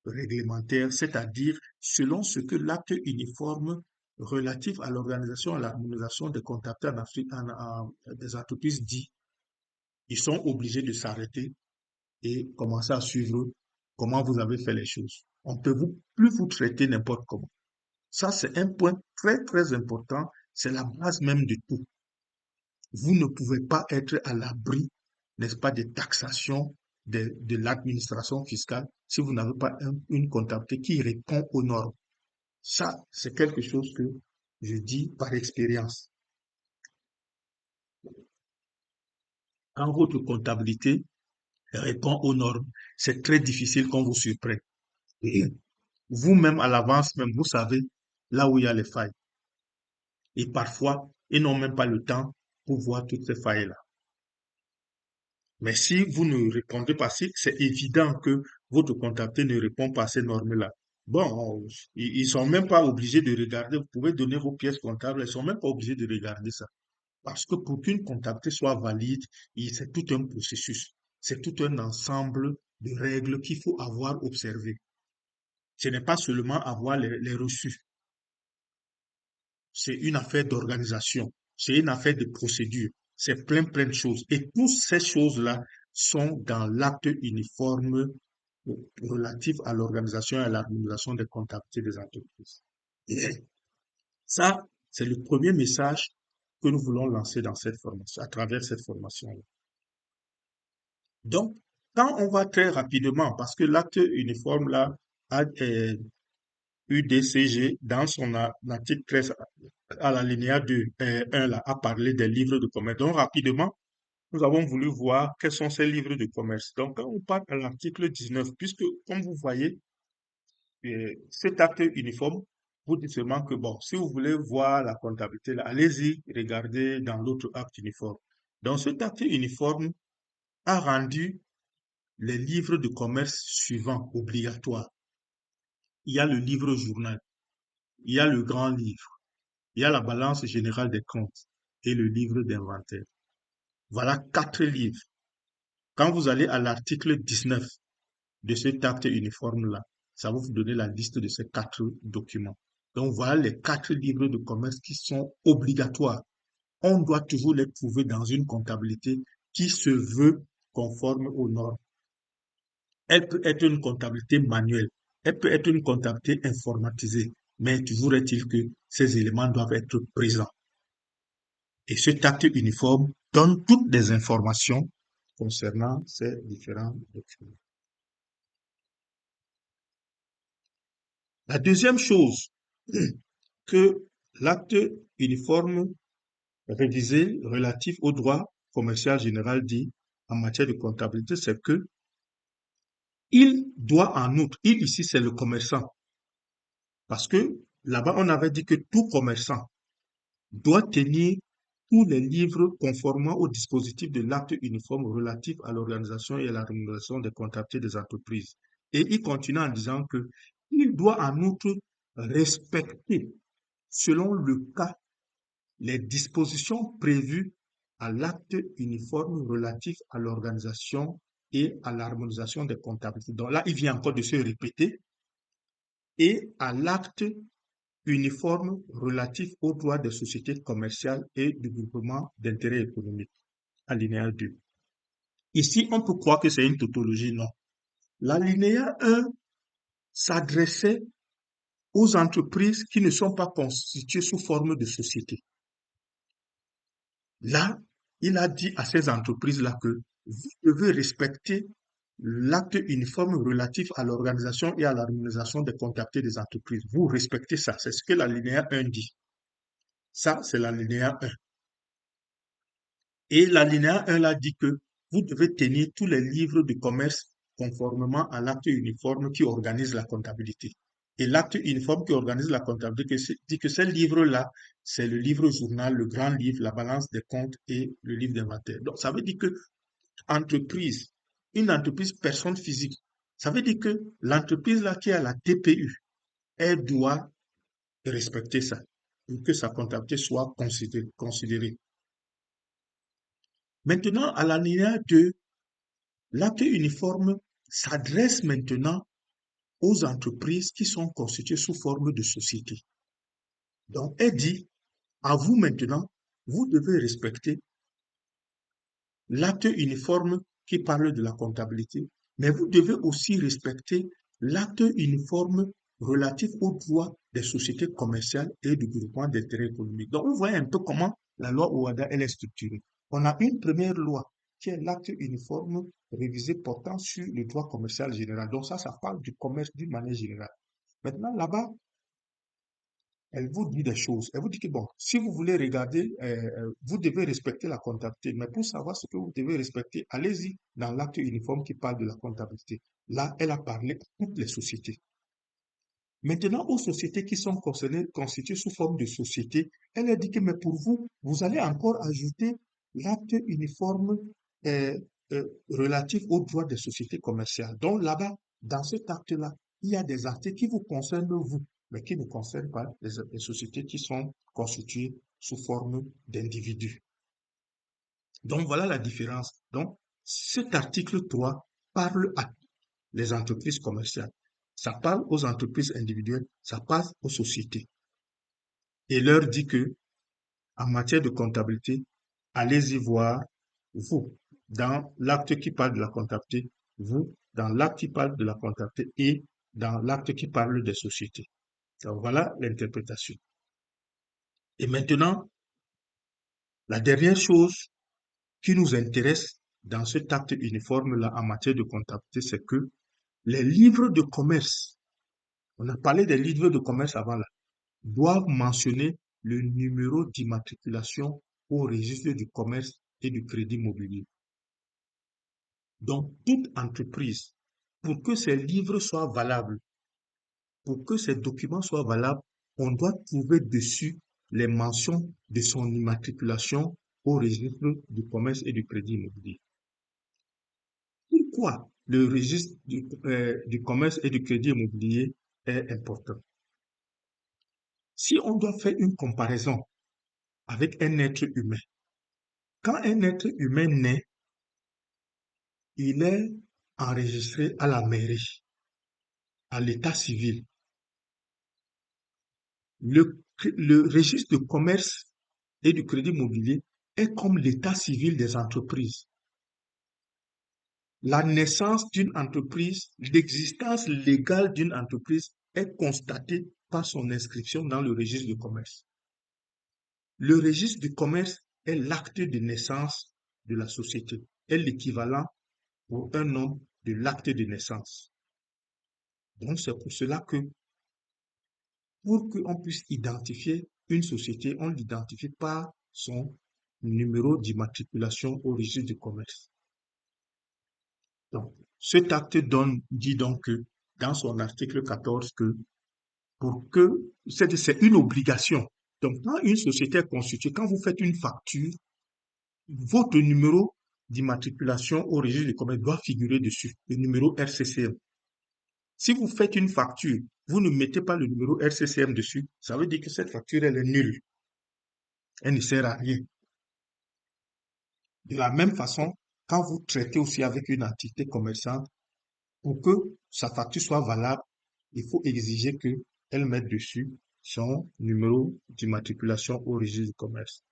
réglementaires, c'est-à-dire selon ce que l'acte uniforme relatif à l'organisation et à l'harmonisation des comptabilités en Afrique, des entreprises dit, ils sont obligés de s'arrêter et commencer à suivre comment vous avez fait les choses. On ne peut plus vous traiter n'importe comment. Ça, c'est un point très, très important. C'est la base même de tout. Vous ne pouvez pas être à l'abri, n'est-ce pas, des taxations de l'administration fiscale si vous n'avez pas une comptabilité qui répond aux normes. Ça, c'est quelque chose que je dis par expérience. Quand votre comptabilité répond aux normes, c'est très difficile qu'on vous surprenne. Et vous-même, à l'avance, même, vous savez là où il y a les failles. Et parfois, ils n'ont même pas le temps pour voir toutes ces failles-là. Mais si vous ne répondez pas, si c'est évident que votre comptabilité ne répond pas à ces normes-là, bon, ils sont même pas obligés de regarder. Vous pouvez donner vos pièces comptables, ils sont même pas obligés de regarder ça. Parce que pour qu'une comptabilité soit valide, c'est tout un processus. C'est tout un ensemble de règles qu'il faut avoir observées. Ce n'est pas seulement avoir les reçus. C'est une affaire d'organisation. C'est une affaire de procédure. C'est plein, plein de choses. Et toutes ces choses-là sont dans l'acte uniforme relatif à l'organisation et à l'harmonisation des comptabilités des entreprises. Et ça, c'est le premier message que nous voulons lancer dans cette formation, à travers cette formation-là. Donc, quand on va très rapidement, parce que l'acte uniforme là a UDCG dans son article 13 à l'alinéa 2, 1 là, a parlé des livres de commerce. Donc, rapidement, nous avons voulu voir quels sont ces livres de commerce. Donc, quand on part à l'article 19, puisque, comme vous voyez, cet acte uniforme vous dit seulement que, bon, si vous voulez voir la comptabilité, allez-y, regardez dans l'autre acte uniforme. Donc, cet acte uniforme a rendu les livres de commerce suivants obligatoires. Il y a le livre journal, il y a le grand livre, il y a la balance générale des comptes et le livre d'inventaire. Voilà 4 livres. Quand vous allez à l'article 19 de cet acte uniforme-là, ça va vous donner la liste de ces 4 documents. Donc voilà les 4 livres de commerce qui sont obligatoires. On doit toujours les trouver dans une comptabilité qui se veut conforme aux normes. Elle peut être une comptabilité manuelle, elle peut être une comptabilité informatisée, mais toujours est-il que ces éléments doivent être présents. Et cet acte uniforme donne toutes les informations concernant ces différents documents. La deuxième chose que l'acte uniforme révisé relatif au droit commercial général dit en matière de comptabilité, c'est que il doit en outre, il ici c'est le commerçant, parce que là-bas on avait dit que tout commerçant doit tenir tous les livres conformément au dispositif de l'acte uniforme relatif à l'organisation et à la rémunération des comptabilités des entreprises. Et il continue en disant que il doit en outre respecter, selon le cas, les dispositions prévues à l'acte uniforme relatif à l'organisation et à l'harmonisation des comptabilités. Donc là, il vient encore de se répéter. Et à l'acte uniforme relatif aux droits des sociétés commerciales et du groupement d'intérêt économique, alinéa 2. Ici, on peut croire que c'est une tautologie, non. L'alinéa 1 s'adressait aux entreprises qui ne sont pas constituées sous forme de société. Là, il a dit à ces entreprises-là que vous devez respecter l'acte uniforme relatif à l'organisation et à l'harmonisation des comptabilités des entreprises. Vous respectez ça. C'est ce que l'alinéa 1 dit. Ça, c'est l'alinéa 1. Et l'alinéa 1 là dit que vous devez tenir tous les livres de commerce conformément à l'acte uniforme qui organise la comptabilité. Et l'acte uniforme qui organise la comptabilité dit que ces livres-là, c'est le livre journal, le grand livre, la balance des comptes et le livre d'inventaire. Donc, ça veut dire que entreprise, une entreprise personne physique, ça veut dire que l'entreprise là qui a la TPU, elle doit respecter ça pour que sa comptabilité soit considérée. Maintenant, à l'alinéa 2, l'acte uniforme s'adresse maintenant aux entreprises qui sont constituées sous forme de société. Donc, elle dit, à vous maintenant, vous devez respecter l'acte uniforme qui parle de la comptabilité, mais vous devez aussi respecter l'acte uniforme relatif aux droits des sociétés commerciales et du groupement d'intérêt économique. Donc, vous voyez un peu comment la loi OHADA elle est structurée. On a une première loi qui est l'acte uniforme révisé portant sur le droit commercial général. Donc ça parle du commerce d'une manière générale. Maintenant, là-bas, elle vous dit des choses. Elle vous dit que, bon, si vous voulez regarder, vous devez respecter la comptabilité. Mais pour savoir ce que vous devez respecter, allez-y dans l'acte uniforme qui parle de la comptabilité. Là, elle a parlé à toutes les sociétés. Maintenant, aux sociétés qui sont constituées sous forme de société, elle a dit que, mais pour vous, vous allez encore ajouter l'acte uniforme euh, relatif aux droits des sociétés commerciales. Donc là-bas, dans cet acte-là, il y a des articles qui vous concernent vous, mais qui ne concernent pas les sociétés qui sont constituées sous forme d'individus. Donc voilà la différence. Donc cet article 3 parle à les entreprises commerciales. Ça parle aux entreprises individuelles, ça passe aux sociétés. Et leur dit que, en matière de comptabilité, allez-y voir, vous, dans l'acte qui parle de la comptabilité, vous, dans l'acte qui parle de la comptabilité et dans l'acte qui parle des sociétés. Donc voilà l'interprétation. Et maintenant, la dernière chose qui nous intéresse dans cet acte uniforme-là en matière de comptabilité, c'est que les livres de commerce, on a parlé des livres de commerce avant là, doivent mentionner le numéro d'immatriculation au registre du commerce et du crédit mobilier. Donc, toute entreprise, pour que ces livres soient valables, pour que ces documents soient valables, on doit trouver dessus les mentions de son immatriculation au registre du commerce et du crédit immobilier. Pourquoi le registre du commerce et du crédit immobilier est important? Si on doit faire une comparaison avec un être humain, quand un être humain naît, il est enregistré à la mairie, à l'état civil. Le registre de commerce et du crédit immobilier est comme l'état civil des entreprises. La naissance d'une entreprise, l'existence légale d'une entreprise est constatée par son inscription dans le registre du commerce. Le registre du commerce est l'acte de naissance de la société, est l'équivalent pour un homme de l'acte de naissance. Donc c'est pour cela que pour qu'on puisse identifier une société, on l'identifie par son numéro d'immatriculation au registre du commerce. Donc, cet acte dit donc que, dans son article 14, que pour que c'est une obligation. Donc, quand une société est constituée, quand vous faites une facture, votre numéro d'immatriculation au registre du commerce doit figurer dessus, le numéro RCCM. Si vous faites une facture, vous ne mettez pas le numéro RCCM dessus, ça veut dire que cette facture, elle est nulle. Elle ne sert à rien. De la même façon, quand vous traitez aussi avec une entité commerçante, pour que sa facture soit valable, il faut exiger qu'elle mette dessus son numéro d'immatriculation au registre du commerce.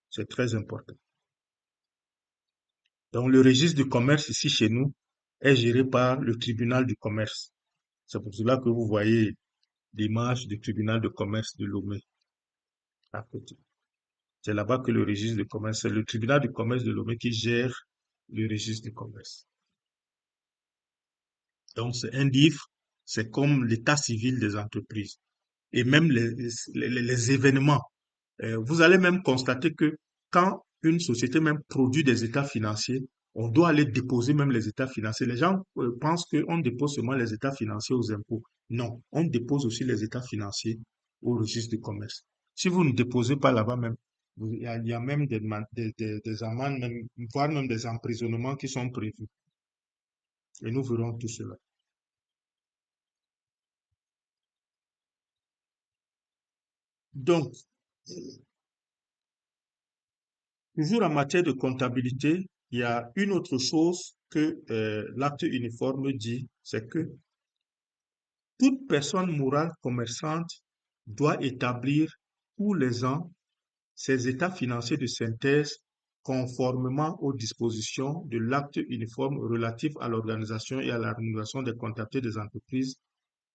C'est très important. Donc, le registre du commerce ici chez nous est géré par le tribunal du commerce. C'est pour cela que vous voyez l'image du tribunal de commerce de Lomé à côté. C'est là-bas que le registre du commerce, c'est le tribunal du commerce de Lomé qui gère le registre du commerce. Donc, c'est un livre, c'est comme l'état civil des entreprises. Et même les événements. Vous allez même constater que quand une société même produit des états financiers, on doit aller déposer même les états financiers. Les gens pensent qu'on dépose seulement les états financiers aux impôts. Non, on dépose aussi les états financiers au registre du commerce. Si vous ne déposez pas là-bas même, il y a même des amendes, voire même des emprisonnements qui sont prévus. Et nous verrons tout cela. Donc, toujours en matière de comptabilité, il y a une autre chose que l'acte uniforme dit, c'est que toute personne morale commerçante doit établir tous les ans ses états financiers de synthèse conformément aux dispositions de l'acte uniforme relatif à l'organisation et à l'harmonisation des comptabilités des entreprises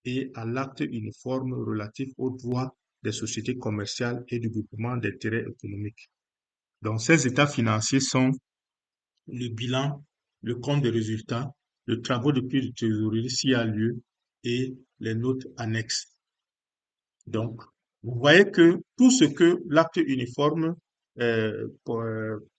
et à l'acte uniforme relatif aux droits des sociétés commerciales et du groupement d'intérêt économique. Donc, ces états financiers sont le bilan, le compte de résultats, le travaux de plus de trésorerie s'il y a lieu et les notes annexes. Donc, vous voyez que tout ce que l'acte uniforme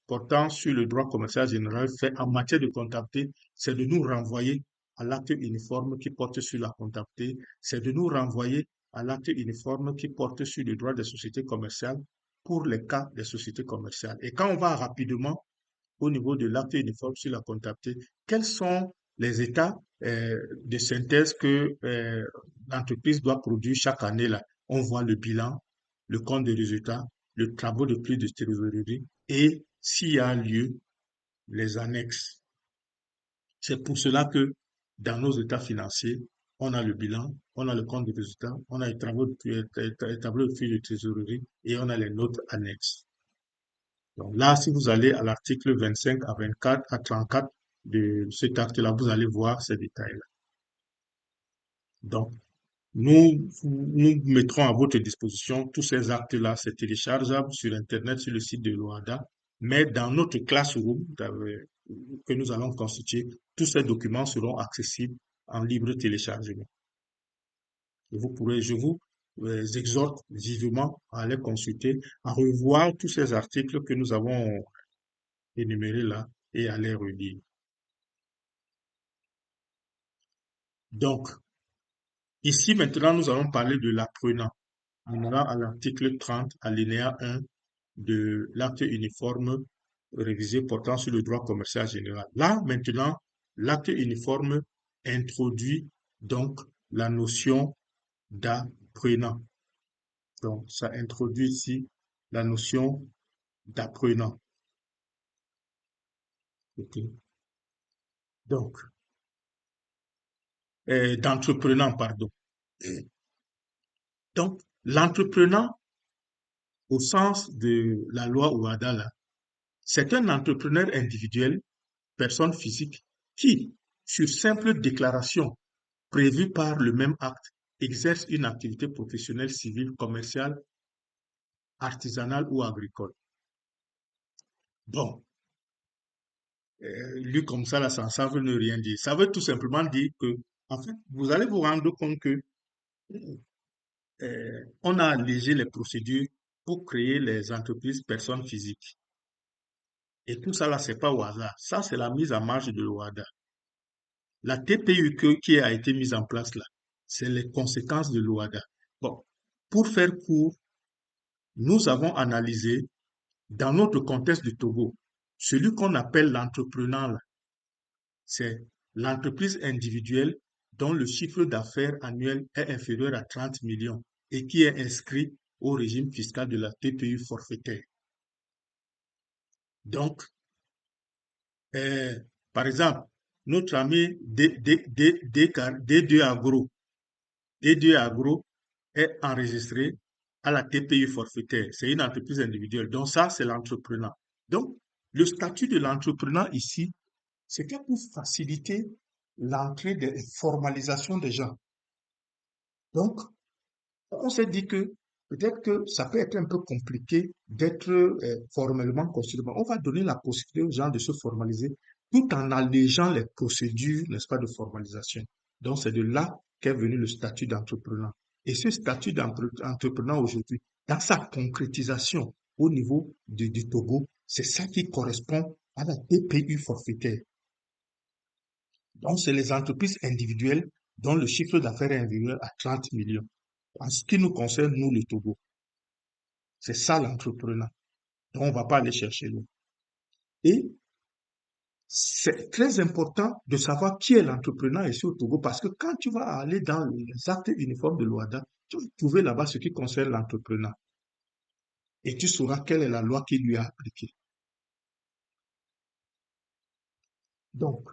portant sur le droit commercial général fait en matière de comptabilité, c'est de nous renvoyer à l'acte uniforme qui porte sur la comptabilité, c'est de nous renvoyer à l'acte uniforme qui porte sur le droit des sociétés commerciales pour les cas des sociétés commerciales. Et quand on va rapidement au niveau de l'acte uniforme sur la comptabilité, quels sont les états de synthèse que l'entreprise doit produire chaque année là. On voit le bilan, le compte de résultats, le travaux de plus de trésorerie et s'il y a lieu, les annexes. C'est pour cela que dans nos états financiers, on a le bilan, on a le compte de résultats, on a les travaux les tableaux de flux de trésorerie et on a les notes annexes. Donc là, si vous allez à l'article 25 à 24 à 34 de cet acte-là, vous allez voir ces détails-là. Donc, nous mettrons à votre disposition tous ces actes-là. C'est téléchargeable sur Internet, sur le site de l'OADA. Mais dans notre classroom que nous allons constituer, tous ces documents seront accessibles en libre téléchargement. Et je vous exhorte vivement à aller consulter, à revoir tous ces articles que nous avons énumérés là et à les relire. Donc, ici maintenant, nous allons parler de l'apprenant. On ira à l'article 30, alinéa 1 de l'acte uniforme révisé portant sur le droit commercial général. Là, maintenant, l'acte uniforme introduit donc la notion d'apprenant. Donc, ça introduit ici la notion d'apprenant. Okay. Donc, d'entreprenant, pardon. Donc, l'entreprenant, au sens de la loi OUADA, là, c'est un entrepreneur individuel, personne physique, qui, sur simple déclaration prévue par le même acte, exerce une activité professionnelle, civile, commerciale, artisanale ou agricole. Bon, lu comme ça, là, ça veut ne rien dire. Ça veut tout simplement dire que, en fait, vous allez vous rendre compte que on a allégé les procédures pour créer les entreprises personnes physiques. Et tout ça, là, c'est pas au hasard. Ça, c'est la mise en marche de l'OADA. La TPUQ qui a été mise en place là, c'est les conséquences de l'OADA. Bon, pour faire court, nous avons analysé dans notre contexte du Togo, celui qu'on appelle l'entrepreneur, là, c'est l'entreprise individuelle dont le chiffre d'affaires annuel est inférieur à 30 millions et qui est inscrit au régime fiscal de la TPU forfaitaire. Donc, par exemple, notre ami D2 Agro, D2 Agro est enregistré à la TPU forfaitaire. C'est une entreprise individuelle. Donc ça, c'est l'entrepreneur. Donc, le statut de l'entrepreneur ici, c'était pour faciliter l'entrée de formalisation des gens. Donc, on s'est dit que peut-être que ça peut être un peu compliqué d'être formellement constitué. On va donner la possibilité aux gens de se formaliser tout en allégeant les procédures, n'est-ce pas, de formalisation. Donc, c'est de là qu'est venu le statut d'entrepreneur. Et ce statut d'entrepreneur aujourd'hui, dans sa concrétisation au niveau du Togo, C'est ça qui correspond à la TPU forfaitaire. Donc, c'est les entreprises individuelles dont le chiffre d'affaires est inférieur à 30 millions. En ce qui nous concerne, nous, le Togo, c'est ça l'entrepreneur. Donc, on ne va pas aller chercher loin. Et c'est très important de savoir qui est l'entrepreneur ici au Togo parce que quand tu vas aller dans les actes uniformes de l'OADA, tu vas trouver là-bas ce qui concerne l'entrepreneur et tu sauras quelle est la loi qui lui a appliquée. Donc,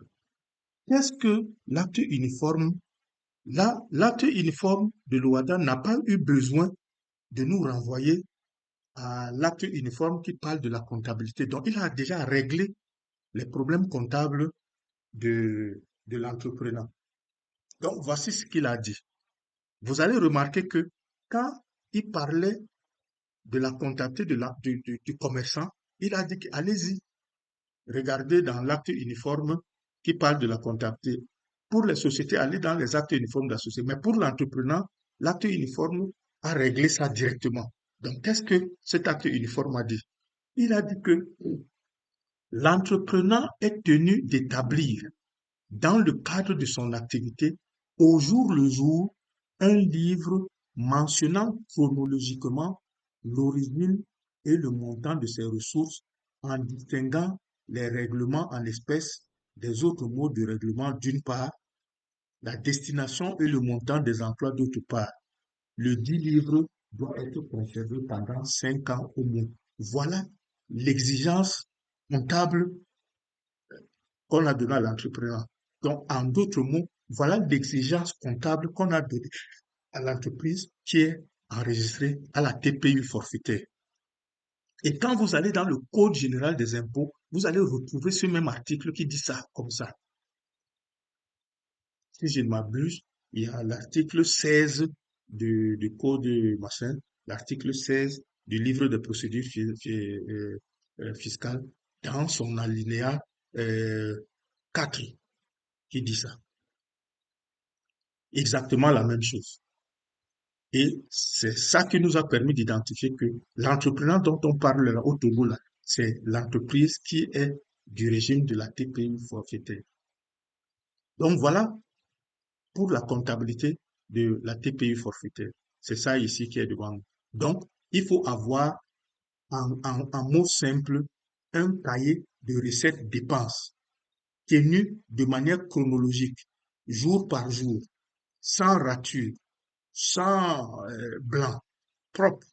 qu'est-ce que l'acte uniforme? Là, l'acte uniforme de l'OADA n'a pas eu besoin de nous renvoyer à l'acte uniforme qui parle de la comptabilité. Donc, il a déjà réglé les problèmes comptables de l'entrepreneur. Donc, voici ce qu'il a dit. Vous allez remarquer que quand il parlait de la comptabilité du commerçant, il a dit allez-y, regardez dans l'acte uniforme qui parle de la comptabilité. Pour les sociétés, allez dans les actes uniformes de la société. Mais pour l'entrepreneur, l'acte uniforme a réglé ça directement. Donc, qu'est-ce que cet acte uniforme a dit? Il a dit que l'entrepreneur est tenu d'établir dans le cadre de son activité, au jour le jour, un livre mentionnant chronologiquement l'origine et le montant de ses ressources en distinguant les règlements en espèces des autres modes de règlement d'une part, la destination et le montant des emplois d'autre part. Le dit livre doit être conservé pendant 5 ans au moins. Voilà l'exigence comptable qu'on a donné à l'entrepreneur. Donc, en d'autres mots, voilà l'exigence comptable qu'on a donnée à l'entreprise qui est enregistrée à la TPU forfaitaire. Et quand vous allez dans le Code général des impôts, vous allez retrouver ce même article qui dit ça, comme ça. Si je ne m'abuse, il y a l'article 16 du Code machin, l'article 16 du livre de procédure fiscale dans son alinéa 4 qui dit ça. Exactement la même chose. Et c'est ça qui nous a permis d'identifier que l'entrepreneur dont on parle là, au Togo, là, c'est l'entreprise qui est du régime de la TPI forfaitaire. Donc voilà pour la comptabilité de la TPI forfaitaire. C'est ça ici qui est devant nous. Donc, il faut avoir en mots simples un cahier de recettes dépenses tenu de manière chronologique, jour par jour, sans rature, sans blanc, propre,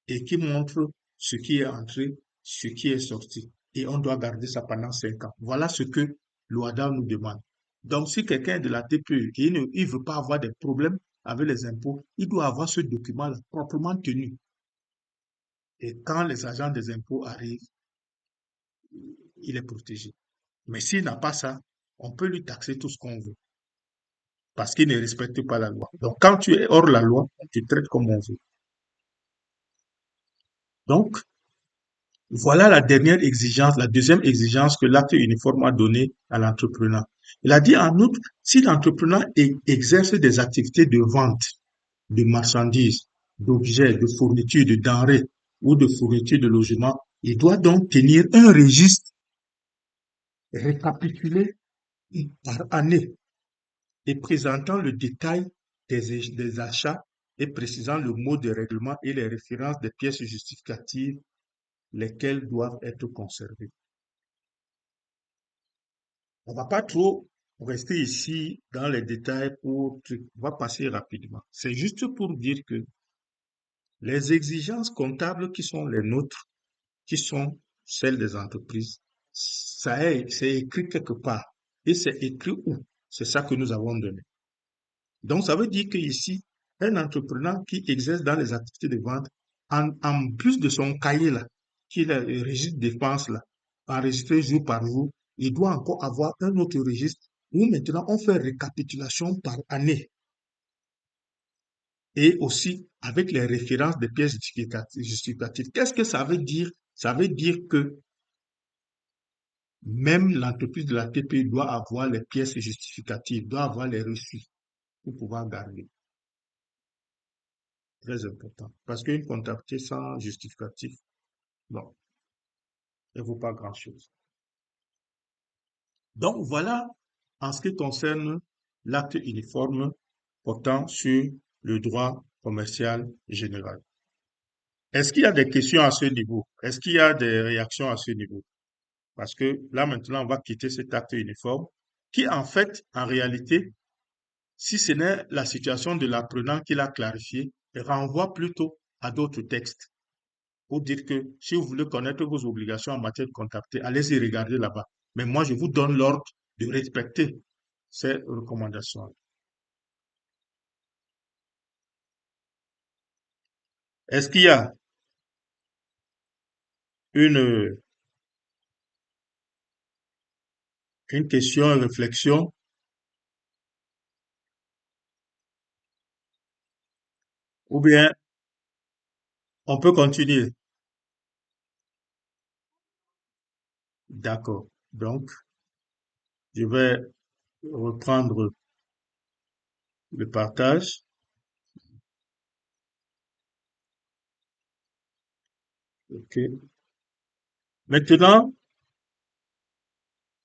et qui montre ce qui est entré, ce qui est sorti. Et on doit garder ça pendant 5 ans. Voilà ce que l'OADA nous demande. Donc, si quelqu'un est de la TPE et il ne veut pas avoir des problèmes avec les impôts, il doit avoir ce document-là proprement tenu. Et quand les agents des impôts arrivent, il est protégé. Mais s'il n'a pas ça, on peut lui taxer tout ce qu'on veut parce qu'il ne respecte pas la loi. Donc, quand tu es hors la loi, on te traite comme on veut. Donc, voilà la dernière exigence, la deuxième exigence que l'acte uniforme a donnée à l'entrepreneur. Il a dit en outre, si l'entrepreneur exerce des activités de vente de marchandises, d'objets, de fournitures, de denrées ou de fournitures de logement, il doit donc tenir un registre récapitulé par année et présentant le détail des achats et précisant le mot de règlement et les références des pièces justificatives lesquelles doivent être conservées. On va pas trop rester ici dans les détails on va passer rapidement. C'est juste pour dire que les exigences comptables qui sont les nôtres, qui sont celles des entreprises, c'est écrit quelque part. Et c'est écrit où? C'est ça que nous avons donné. Donc, ça veut dire qu'ici, un entrepreneur qui exerce dans les activités de vente, en plus de son cahier là, qui est le registre de dépenses là, enregistré jour par jour, il doit encore avoir un autre registre où maintenant on fait récapitulation par année et aussi avec les références des pièces justificatives. Qu'est-ce que ça veut dire? Ça veut dire que même l'entreprise de la TPE doit avoir les pièces justificatives, doit avoir les reçus pour pouvoir garder. Très important. Parce qu'une comptabilité sans justificatif, bon, Elle ne vaut pas grand-chose. Donc voilà en ce qui concerne l'acte uniforme portant sur le droit commercial général. Est-ce qu'il y a des questions à ce niveau? Est-ce qu'il y a des réactions à ce niveau? Parce que là maintenant, on va quitter cet acte uniforme qui en fait, en réalité, si ce n'est la situation de l'apprenant qui l'a clarifié, renvoie plutôt à d'autres textes pour dire que si vous voulez connaître vos obligations en matière de comptabilité, allez-y regarder là-bas. Mais moi, je vous donne l'ordre de respecter ces recommandations. Est-ce qu'il y a une, une question, une réflexion, ou bien on peut continuer? D'accord. Donc, je vais reprendre le partage. OK. Maintenant,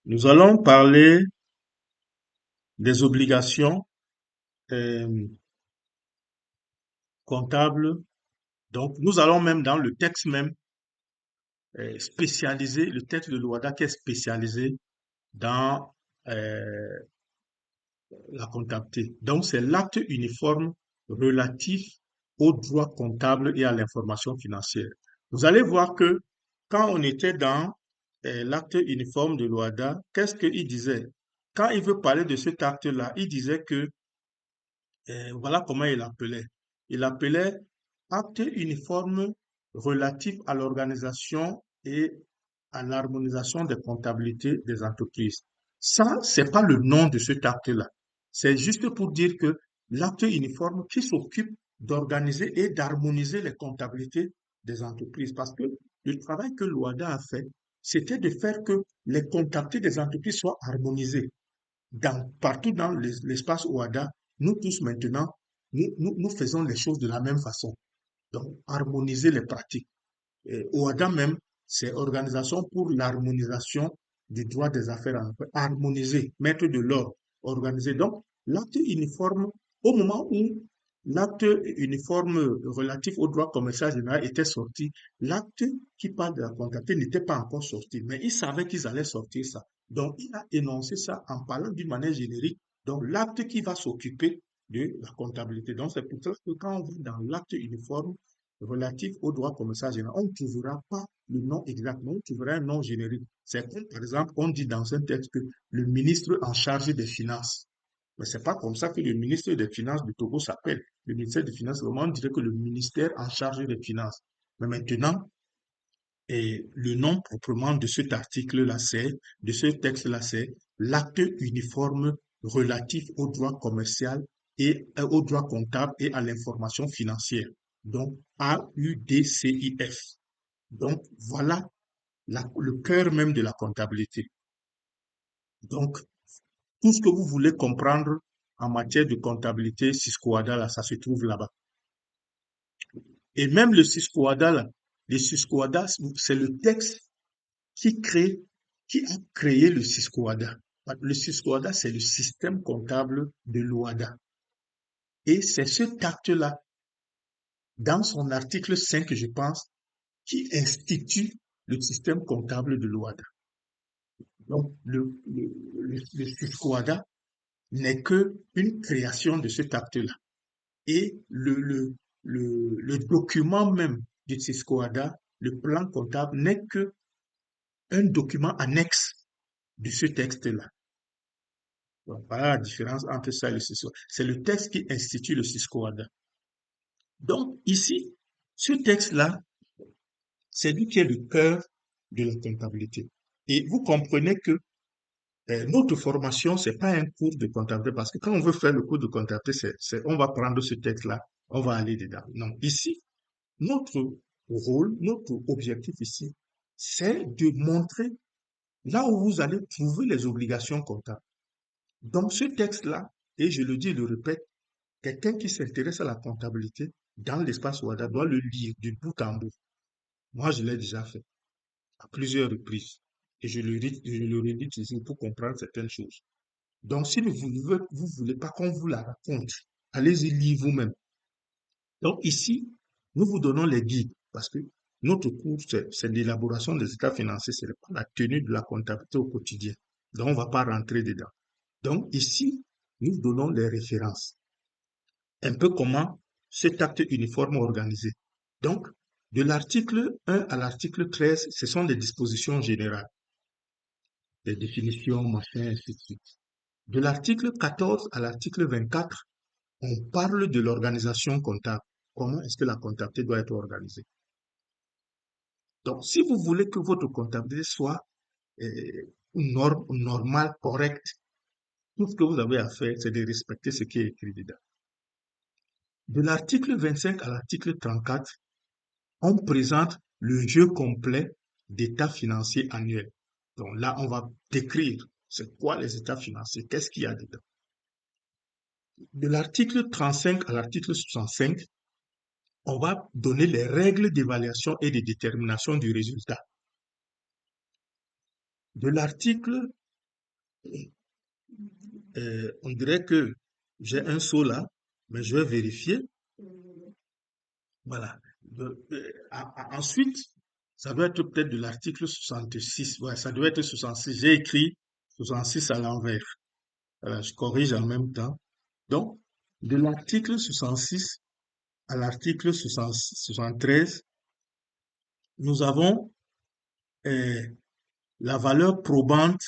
nous allons parler des obligations euh, comptables. Donc, nous allons même dans le texte même spécialisé, le texte de l'OHADA qui est spécialisé dans la comptabilité. Donc, c'est l'acte uniforme relatif au droit comptable et à l'information financière. Vous allez voir que quand on était dans l'acte uniforme de l'OHADA, qu'est-ce qu'il disait? Quand il veut parler de cet acte-là, il disait que voilà comment il appelait. Il appelait acte uniforme relatif à l'organisation et à l'harmonisation des comptabilités des entreprises. Ça, c'est pas le nom de cet acte-là. C'est juste pour dire que l'acte uniforme qui s'occupe d'organiser et d'harmoniser les comptabilités des entreprises. Parce que le travail que l'OADA a fait, c'était de faire que les comptabilités des entreprises soient harmonisées partout dans l'espace OADA, nous tous maintenant, nous faisons les choses de la même façon. Donc, harmoniser les pratiques. Et OADA même, c'est Organisation pour l'harmonisation du droit des affaires en Afrique. Harmoniser, mettre de l'ordre, organiser. Donc, l'acte uniforme, au moment où l'acte uniforme relatif au droit commercial général était sorti, l'acte qui parle de la comptabilité n'était pas encore sorti, mais ils savaient qu'ils allaient sortir ça. Donc, il a énoncé ça en parlant d'une manière générique. Donc, l'acte qui va s'occuper de la comptabilité. Donc, c'est pour ça que quand on vit dans l'acte uniforme, relatif au droit commercial général, on ne trouvera pas le nom exact, mais on trouvera un nom générique. C'est comme, par exemple, on dit dans un texte que le ministre en charge des finances. Mais c'est pas comme ça que le ministre des Finances du Togo s'appelle. Le ministère des Finances, vraiment, on dirait que le ministère en charge des finances. Mais maintenant, et le nom proprement de cet article-là, de ce texte-là, c'est l'acte uniforme relatif au droit commercial et au droit comptable et à l'information financière. Donc, AUDCIF. Donc, voilà le cœur même de la comptabilité. Donc, tout ce que vous voulez comprendre en matière de comptabilité, Ciscoada, là, ça se trouve là-bas. Et même le Ciscoada, là, le Ciscoada, c'est le texte qui crée, qui a créé le Ciscoada. Le Ciscoada, c'est le système comptable de l'OADA. Et c'est cet acte-là, dans son article 5, je pense, qui institue le système comptable de l'OADA. Donc, le Ciscoada n'est que une création de cet acte-là. Et le document même du Ciscoada, le plan comptable, n'est que un document annexe de ce texte-là. Donc, voilà la différence entre ça et le Cisco. C'est le texte qui institue le Ciscoada. Donc, ici, ce texte-là, c'est lui qui est le cœur de la comptabilité. Et vous comprenez que notre formation, c'est pas un cours de comptabilité, parce que quand on veut faire le cours de comptabilité, on va prendre ce texte-là, on va aller dedans. Non, ici, notre rôle, notre objectif ici, c'est de montrer là où vous allez trouver les obligations comptables. Donc, ce texte-là, et je le dis et le répète, quelqu'un qui s'intéresse à la comptabilité dans l'espace WADA doit le lire du bout en bout. Moi, je l'ai déjà fait. à plusieurs reprises. Et je le redis toujours pour comprendre certaines choses. Donc, si vous voulez pas qu'on vous la raconte, allez-y lire vous-même. Donc, ici, nous vous donnons les guides parce que notre cours, c'est l'élaboration des états financiers, c'est pas la tenue de la comptabilité au quotidien. Donc, on ne va pas rentrer dedans. Donc, ici, nous donnons les références. Un peu comment cet acte uniforme est organisé. Donc, de l'article 1 à l'article 13, ce sont des dispositions générales, des définitions, machin, ainsi de suite. De l'article 14 à l'article 24, on parle de l'organisation comptable. Comment est-ce que la comptabilité doit être organisée? Donc, si vous voulez que votre comptabilité soit normale, correcte, tout ce que vous avez à faire, c'est de respecter ce qui est écrit dedans. De l'article 25 à l'article 34, on présente le jeu complet d'états financiers annuels. Donc là, on va décrire c'est quoi les états financiers, qu'est-ce qu'il y a dedans. De l'article 35 à l'article 65, on va donner les règles d'évaluation et de détermination du résultat. De l'article, on dirait que j'ai un saut là, mais je vais vérifier. Voilà. Ensuite, ça doit être peut-être de l'article 66. Ouais, ça doit être 66. J'ai écrit 66 à l'envers. Voilà, je corrige en même temps. Donc, de l'article 66 à l'article 73, nous avons euh, la valeur probante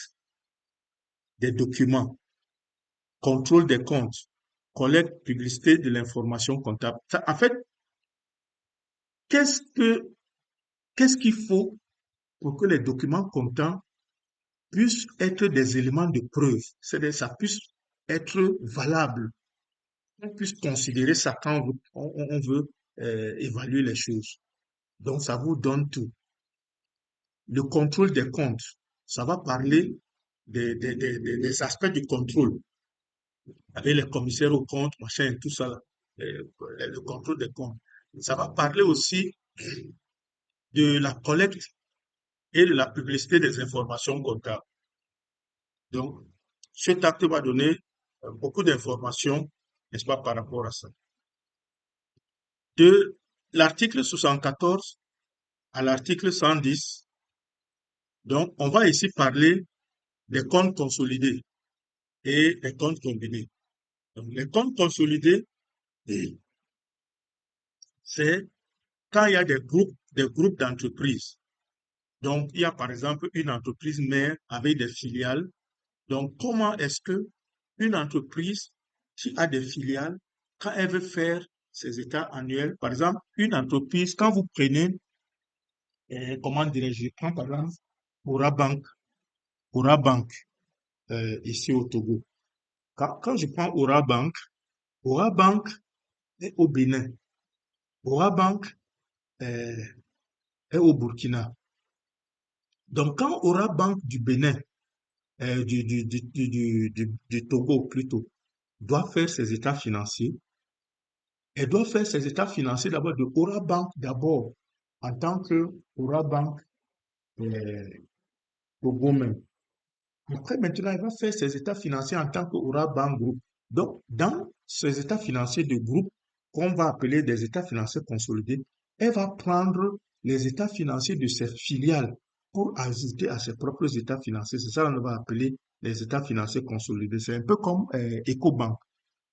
des documents, contrôle des comptes, collecte, publicité de l'information comptable. En fait, qu'est-ce que qu'est-ce qu'il faut pour que les documents comptables puissent être des éléments de preuve, c'est-à-dire ça puisse être valable, on puisse considérer ça quand on veut évaluer les choses. Donc, ça vous donne tout. Le contrôle des comptes, ça va parler des aspects du contrôle, avec les commissaires aux comptes, machin, tout ça, là, le contrôle des comptes. Ça va parler aussi de la collecte et de la publicité des informations comptables. Donc, cet acte va donner beaucoup d'informations, n'est-ce pas, par rapport à ça. De l'article 74 à l'article 110, donc, on va ici parler des comptes consolidés et des comptes combinés. Donc, les comptes consolidés, c'est quand il y a des groupes d'entreprises. Donc, il y a par exemple une entreprise mère avec des filiales. Donc, comment est-ce que une entreprise qui a des filiales, quand elle veut faire ses états annuels, par exemple, une entreprise, quand vous prenez, comment dirais-je, je prends par exemple Aura Bank ici au Togo. Quand je prends Aura Bank est au Bénin, Aura Bank euh, est au Burkina. Donc, quand Aura Bank du Bénin, du Togo plutôt, doit faire ses états financiers, elle doit faire ses états financiers d'abord de Aura Bank d'abord, en tant que Aura Bank euh, Togo même. Après, maintenant, elle va faire ses états financiers en tant que Aura Bank Group. Donc, dans ces états financiers de groupe, qu'on va appeler des états financiers consolidés, elle va prendre les états financiers de ses filiales pour ajouter à ses propres états financiers. C'est ça qu'on va appeler les états financiers consolidés. C'est un peu comme EcoBank.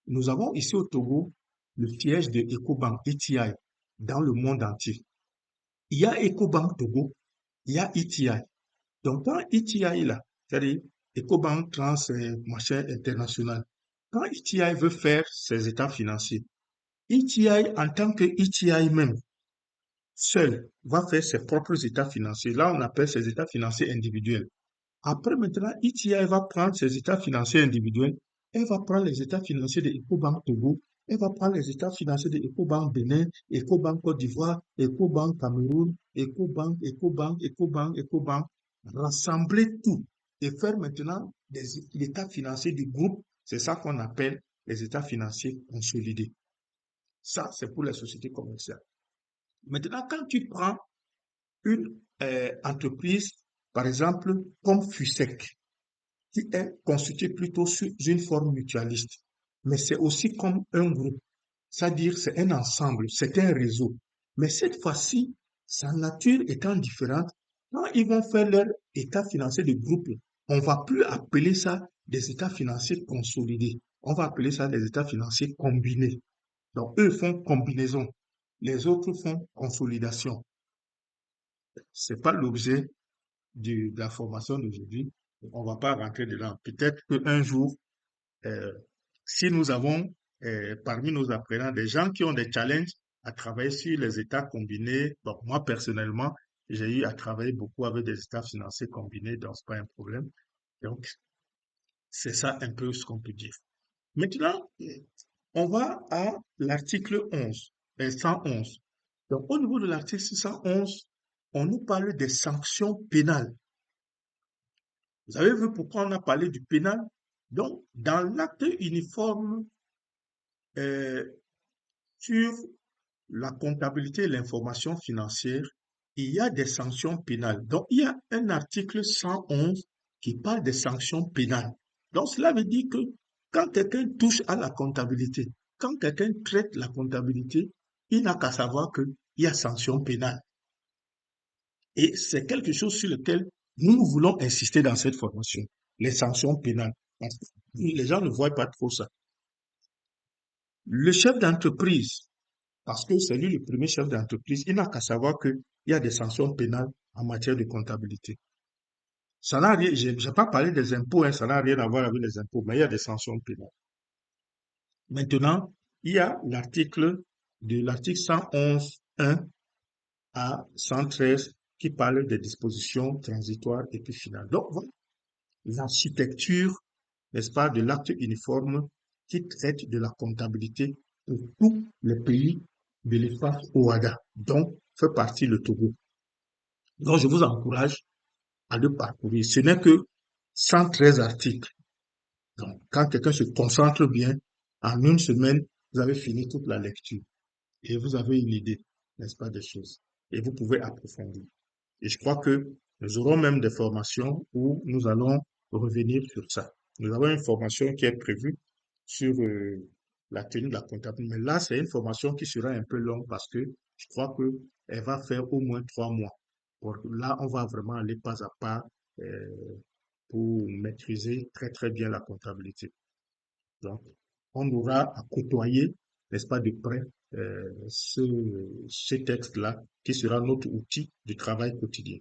Nous avons ici au Togo le siège de EcoBank, ETI, dans le monde entier. Il y a EcoBank Togo, il y a ETI. Donc, quand ETI là, c'est-à-dire EcoBank Trans Machin International, quand ETI veut faire ses états financiers, ETI en tant que ETI même, seul, va faire ses propres états financiers. Là, on appelle ses états financiers individuels. Après, maintenant, ETI va prendre ses états financiers individuels, elle va prendre les états financiers de EcoBank Togo, elle va prendre les états financiers de EcoBank Bénin, EcoBank Côte d'Ivoire, EcoBank Cameroun, EcoBank, rassembler tout et faire maintenant les états financiers du groupe. C'est ça qu'on appelle les états financiers consolidés. Ça, c'est pour les sociétés commerciales. Maintenant, quand tu prends une entreprise, par exemple, comme FUSEC, qui est constituée plutôt sous une forme mutualiste, mais c'est aussi comme un groupe, c'est-à-dire c'est un ensemble, c'est un réseau. Mais cette fois-ci, sa nature étant différente, quand ils vont faire leur état financier de groupe, on va plus appeler ça des états financiers consolidés, on va appeler ça des états financiers combinés. Donc, eux font combinaison, les autres font consolidation. C'est pas l'objet de la formation d'aujourd'hui. On va pas rentrer dedans. Peut-être qu'un jour, euh, si nous avons parmi nos apprenants des gens qui ont des challenges à travailler sur les états combinés, donc moi personnellement, j'ai eu à travailler beaucoup avec des états financiers combinés, donc c'est pas un problème. Donc, c'est ça un peu ce qu'on peut dire. Maintenant, on va à l'article 11, 111. Donc, au niveau de l'article 111, on nous parle des sanctions pénales. Vous avez vu pourquoi on a parlé du pénal? Donc, dans l'acte uniforme euh, sur la comptabilité et l'information financière, il y a des sanctions pénales. Donc, il y a un article 111 qui parle des sanctions pénales. Donc, cela veut dire que quand quelqu'un touche à la comptabilité, quand quelqu'un traite la comptabilité, il n'a qu'à savoir qu'il y a sanction pénale. Et c'est quelque chose sur lequel nous voulons insister dans cette formation, les sanctions pénales. Parce que les gens ne voient pas trop ça. Le chef d'entreprise, parce que c'est lui le premier chef d'entreprise, il n'a qu'à savoir qu'il y a des sanctions pénales en matière de comptabilité. Ça n'a rien, j'ai pas parlé des impôts, hein, ça n'a rien à voir avec les impôts, mais il y a des sanctions pénales. Maintenant, il y a l'article 111.1 à 113 qui parle des dispositions transitoires et puis finales. Donc, voilà l'architecture, n'est-ce pas, de l'acte uniforme qui traite de la comptabilité pour tous les pays de l'espace OADA, dont fait partie le Togo. Donc, je vous encourage à le parcourir. Ce n'est que 113 articles. Donc, quand quelqu'un se concentre bien, en une semaine, vous avez fini toute la lecture et vous avez une idée, n'est-ce pas, des choses. Et vous pouvez approfondir. Et je crois que nous aurons même des formations où nous allons revenir sur ça. Nous avons une formation qui est prévue sur la tenue de la comptabilité. Mais là, c'est une formation qui sera un peu longue parce que je crois que elle va faire au moins 3 mois. Là, on va vraiment aller pas à pas pour maîtriser très très bien la comptabilité. Donc, on aura à côtoyer, n'est-ce pas, de près ce texte-là qui sera notre outil de travail quotidien.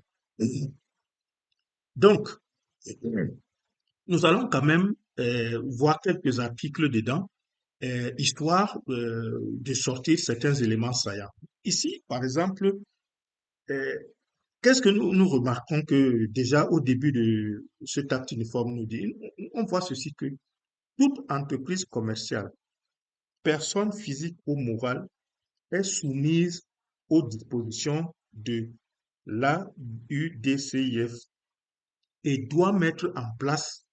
Donc, nous allons quand même voir quelques articles dedans, histoire de sortir certains éléments saillants. Ici, par exemple, euh, qu'est-ce que nous remarquons que déjà au début de cet acte uniforme nous dit, on voit ceci que toute entreprise commerciale, personne physique ou morale, est soumise aux dispositions de l'AUDCIF et doit mettre en place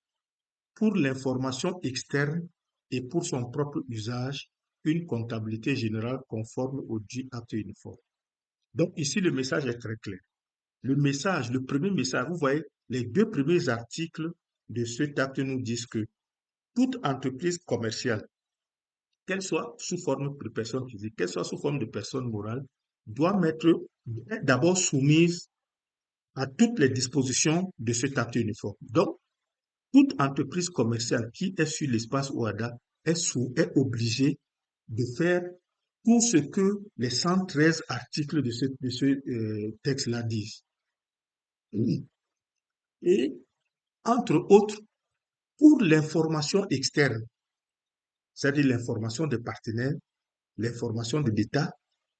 pour l'information externe et pour son propre usage une comptabilité générale conforme au dit acte uniforme. Donc ici, le message est très clair. Le premier message, vous voyez, les deux premiers articles de cet acte nous disent que toute entreprise commerciale, qu'elle soit sous forme de personne physique, qu'elle soit sous forme de personne morale, doit être d'abord soumise à toutes les dispositions de cet acte uniforme. Donc, toute entreprise commerciale qui est sur l'espace OADA est obligée de faire tout ce que les 113 articles de ce texte-là disent. Et, entre autres, pour l'information externe, c'est-à-dire l'information des partenaires, l'information de l'État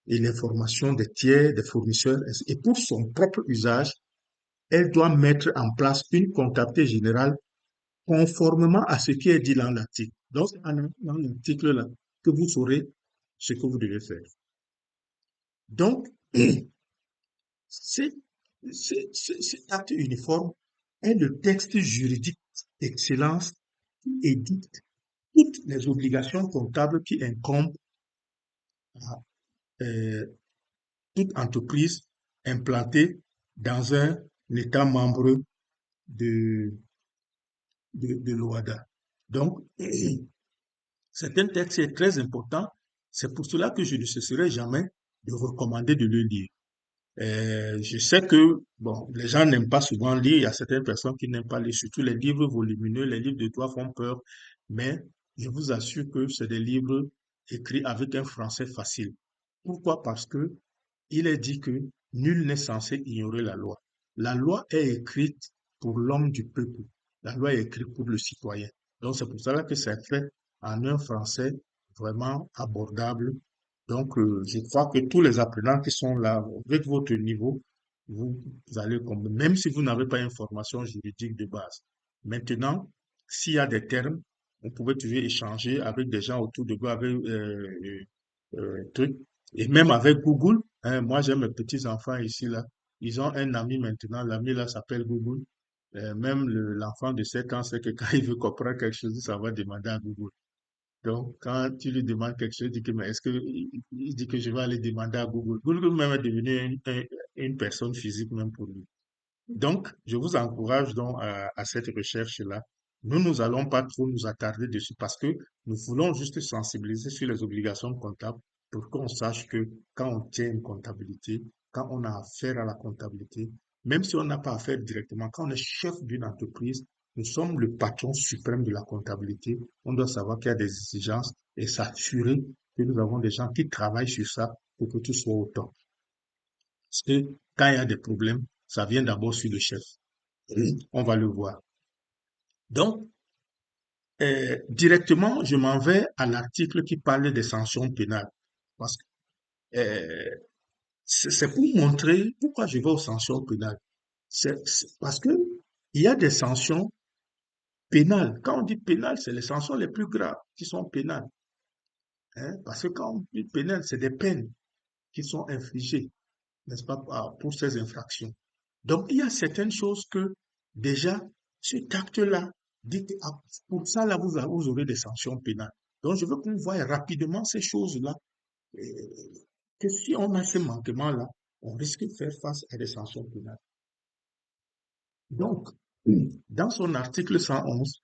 et l'information des tiers, des fournisseurs, et pour son propre usage, elle doit mettre en place une comptabilité générale conformément à ce qui est dit dans l'article. Donc, dans l'article-là, que vous saurez ce que vous devez faire. Donc, cet acte uniforme est le texte juridique d'excellence qui édicte toutes les obligations comptables qui incombent à toute entreprise implantée dans un État membre de, de l'OHADA. Donc, c'est un texte très important. C'est pour cela que je ne cesserai jamais de recommander de le lire. Je sais que bon, les gens n'aiment pas souvent lire. Il y a certaines personnes qui n'aiment pas lire, surtout les livres volumineux, les livres de droit font peur. Mais je vous assure que c'est des livres écrits avec un français facile. Pourquoi? Parce que il est dit que nul n'est censé ignorer la loi. La loi est écrite pour l'homme du peuple. La loi est écrite pour le citoyen. Donc c'est pour cela que c'est fait en un français vraiment abordable. Donc je crois que tous les apprenants qui sont là, avec votre niveau, vous allez comprendre, même si vous n'avez pas une formation juridique de base. Maintenant, s'il y a des termes, on pouvait toujours échanger avec des gens autour de vous, avec trucs. Et même avec Google, hein, moi j'ai mes petits-enfants ici, là, ils ont un ami maintenant, l'ami là s'appelle Google. Même l'enfant de 7 ans sait que quand il veut comprendre quelque chose, ça va demander à Google. Donc, quand tu lui demandes quelque chose, il dit que, mais est-ce que, il dit que je vais aller demander à Google. Google même est devenu une personne physique même pour lui. Donc, je vous encourage donc à cette recherche-là. Nous, nous allons pas trop nous attarder dessus parce que nous voulons juste sensibiliser sur les obligations comptables pour qu'on sache que quand on tient une comptabilité, quand on a affaire à la comptabilité, même si on n'a pas affaire directement, quand on est chef d'une entreprise, nous sommes le patron suprême de la comptabilité. On doit savoir qu'il y a des exigences et s'assurer que nous avons des gens qui travaillent sur ça pour que tout soit au top. Parce que quand il y a des problèmes, ça vient d'abord sur le chef. On va le voir. Donc, directement, je m'en vais à l'article qui parle des sanctions pénales. Parce que euh, c'est pour montrer pourquoi je vais aux sanctions pénales. C'est parce que il y a des sanctions pénales. Quand on dit pénales, c'est les sanctions les plus graves qui sont pénales. Hein, parce que quand on dit pénales, c'est des peines qui sont infligées, n'est-ce pas, pour ces infractions. Donc, il y a certaines choses que, déjà, cet acte-là, dites, ah, pour ça, là, vous aurez des sanctions pénales. Donc, je veux qu'on voie rapidement ces choses-là, euh, que si on a ces manquements-là, on risque de faire face à des sanctions pénales. Donc, dans son article 111,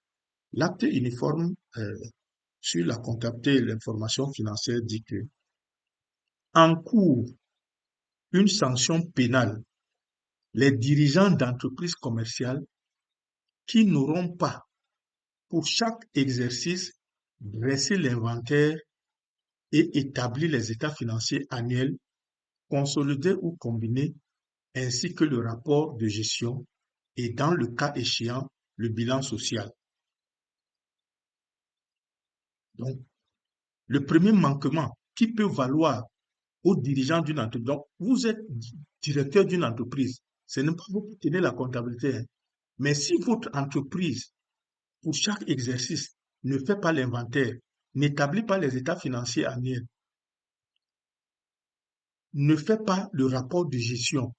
l'acte uniforme sur la comptabilité et l'information financière dit que, en cours une sanction pénale, les dirigeants d'entreprises commerciales qui n'auront pas pour chaque exercice dresser l'inventaire et établir les états financiers annuels, consolidés ou combinés, ainsi que le rapport de gestion et, dans le cas échéant, le bilan social. Donc, le premier manquement qui peut valoir aux dirigeants d'une entreprise, donc vous êtes directeur d'une entreprise, ce n'est pas vous qui tenez la comptabilité, hein, mais si votre entreprise, pour chaque exercice, ne fait pas l'inventaire, n'établit pas les états financiers annuels, ne fait pas le rapport de gestion,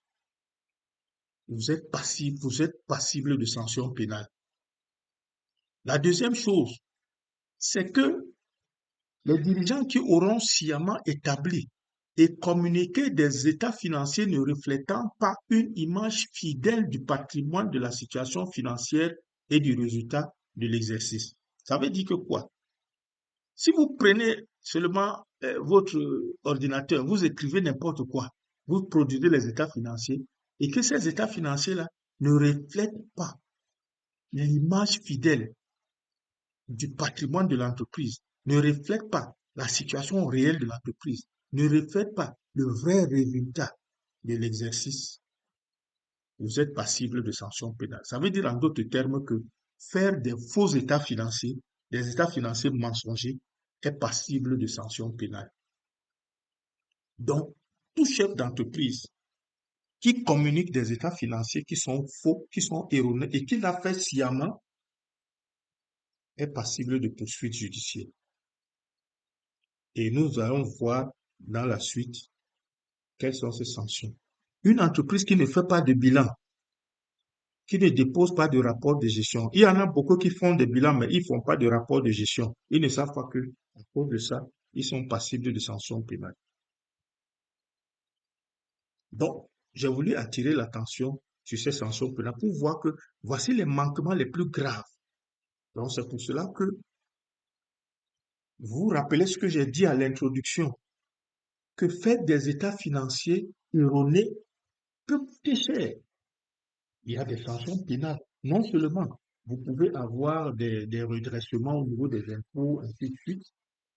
vous êtes passible de sanctions pénales. La deuxième chose, c'est que les dirigeants qui auront sciemment établi et communiqué des états financiers ne reflétant pas une image fidèle du patrimoine, de la situation financière et du résultat de l'exercice. Ça veut dire que quoi? Si vous prenez seulement votre ordinateur, vous écrivez n'importe quoi, vous produisez les états financiers et que ces états financiers-là ne reflètent pas l'image fidèle du patrimoine de l'entreprise, ne reflètent pas la situation réelle de l'entreprise, ne reflètent pas le vrai résultat de l'exercice, vous êtes passible de sanctions pénales. Ça veut dire en d'autres termes que faire des faux états financiers, des états financiers mensongers, est passible de sanctions pénales. Donc, tout chef d'entreprise qui communique des états financiers qui sont faux, qui sont erronés et qui l'a fait sciemment est passible de poursuites judiciaires. Et nous allons voir dans la suite quelles sont ces sanctions. Une entreprise qui ne fait pas de bilan, qui ne dépose pas de rapport de gestion. Il y en a beaucoup qui font des bilans, mais ils ne font pas de rapport de gestion. Ils ne savent pas que, à cause de ça, ils sont passibles de sanctions pénales. Donc, j'ai voulu attirer l'attention sur ces sanctions pénales pour voir que voici les manquements les plus graves. Donc, c'est pour cela que vous vous rappelez ce que j'ai dit à l'introduction, que faire des états financiers erronés peut coûter cher. Il y a des sanctions pénales. Non seulement vous pouvez avoir des redressements au niveau des impôts, ainsi de suite,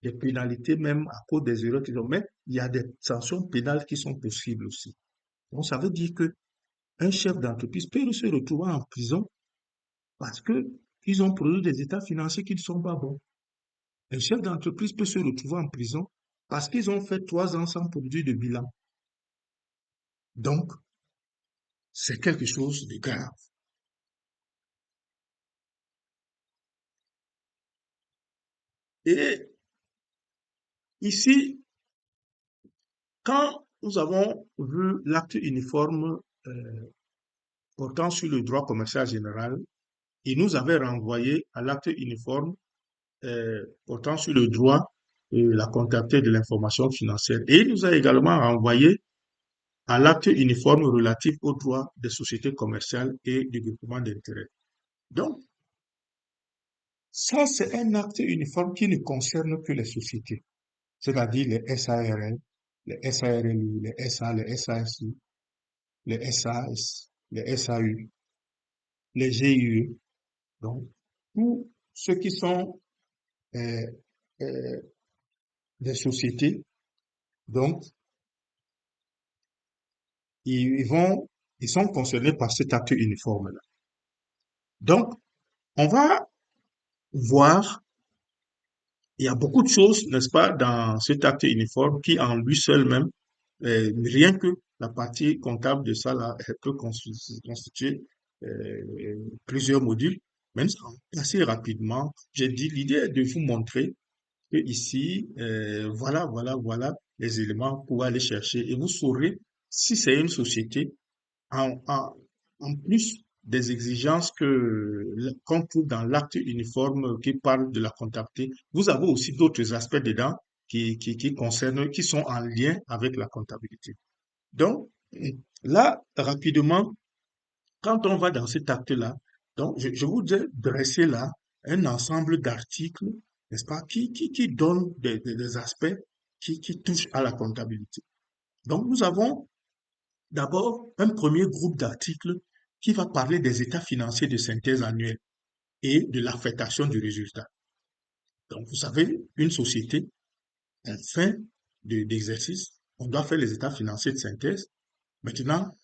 des pénalités même à cause des erreurs qu'ils ont, mais il y a des sanctions pénales qui sont possibles aussi. Donc, ça veut dire que un chef d'entreprise peut se retrouver en prison parce que ils ont produit des états financiers qui ne sont pas bons. Un chef d'entreprise peut se retrouver en prison parce qu'ils ont fait 3 ans sans produit de bilan. Donc, c'est quelque chose de grave. Et ici, quand nous avons vu l'acte uniforme portant sur le droit commercial général, il nous avait renvoyé à l'acte uniforme portant sur le droit et la comptabilité de l'information financière. Et il nous a également renvoyé à l'acte uniforme relatif aux droits des sociétés commerciales et du groupement d'intérêt. Donc, ça, c'est un acte uniforme qui ne concerne que les sociétés, c'est-à-dire les SARL, les SARLU, les SA, les SASU, les SAS, les SAU, les GIE. Donc, tous ceux qui sont euh, euh, des sociétés, donc, ils vont, ils sont concernés par cet acte uniforme-là. Donc, on va voir, il y a beaucoup de choses, n'est-ce pas, dans cet acte uniforme qui, en lui seul même, rien que la partie comptable de ça, là, elle peut constituer plusieurs modules. Même assez rapidement, j'ai dit, l'idée est de vous montrer que ici, voilà les éléments pour aller chercher et vous saurez si c'est une société en, en, en plus des exigences qu'on trouve dans l'acte uniforme qui parle de la comptabilité, vous avez aussi d'autres aspects dedans qui concernent, qui sont en lien avec la comptabilité. Donc, là, rapidement, quand on va dans cet acte-là, donc je vous ai dressé là un ensemble d'articles, n'est-ce pas, qui donnent des aspects qui touchent à la comptabilité. Donc, nous avons d'abord un premier groupe d'articles qui va parler des états financiers de synthèse annuelle et de l'affectation du résultat. Donc, vous savez, une société, à la fin d'exercice, on doit faire les états financiers de synthèse. Maintenant,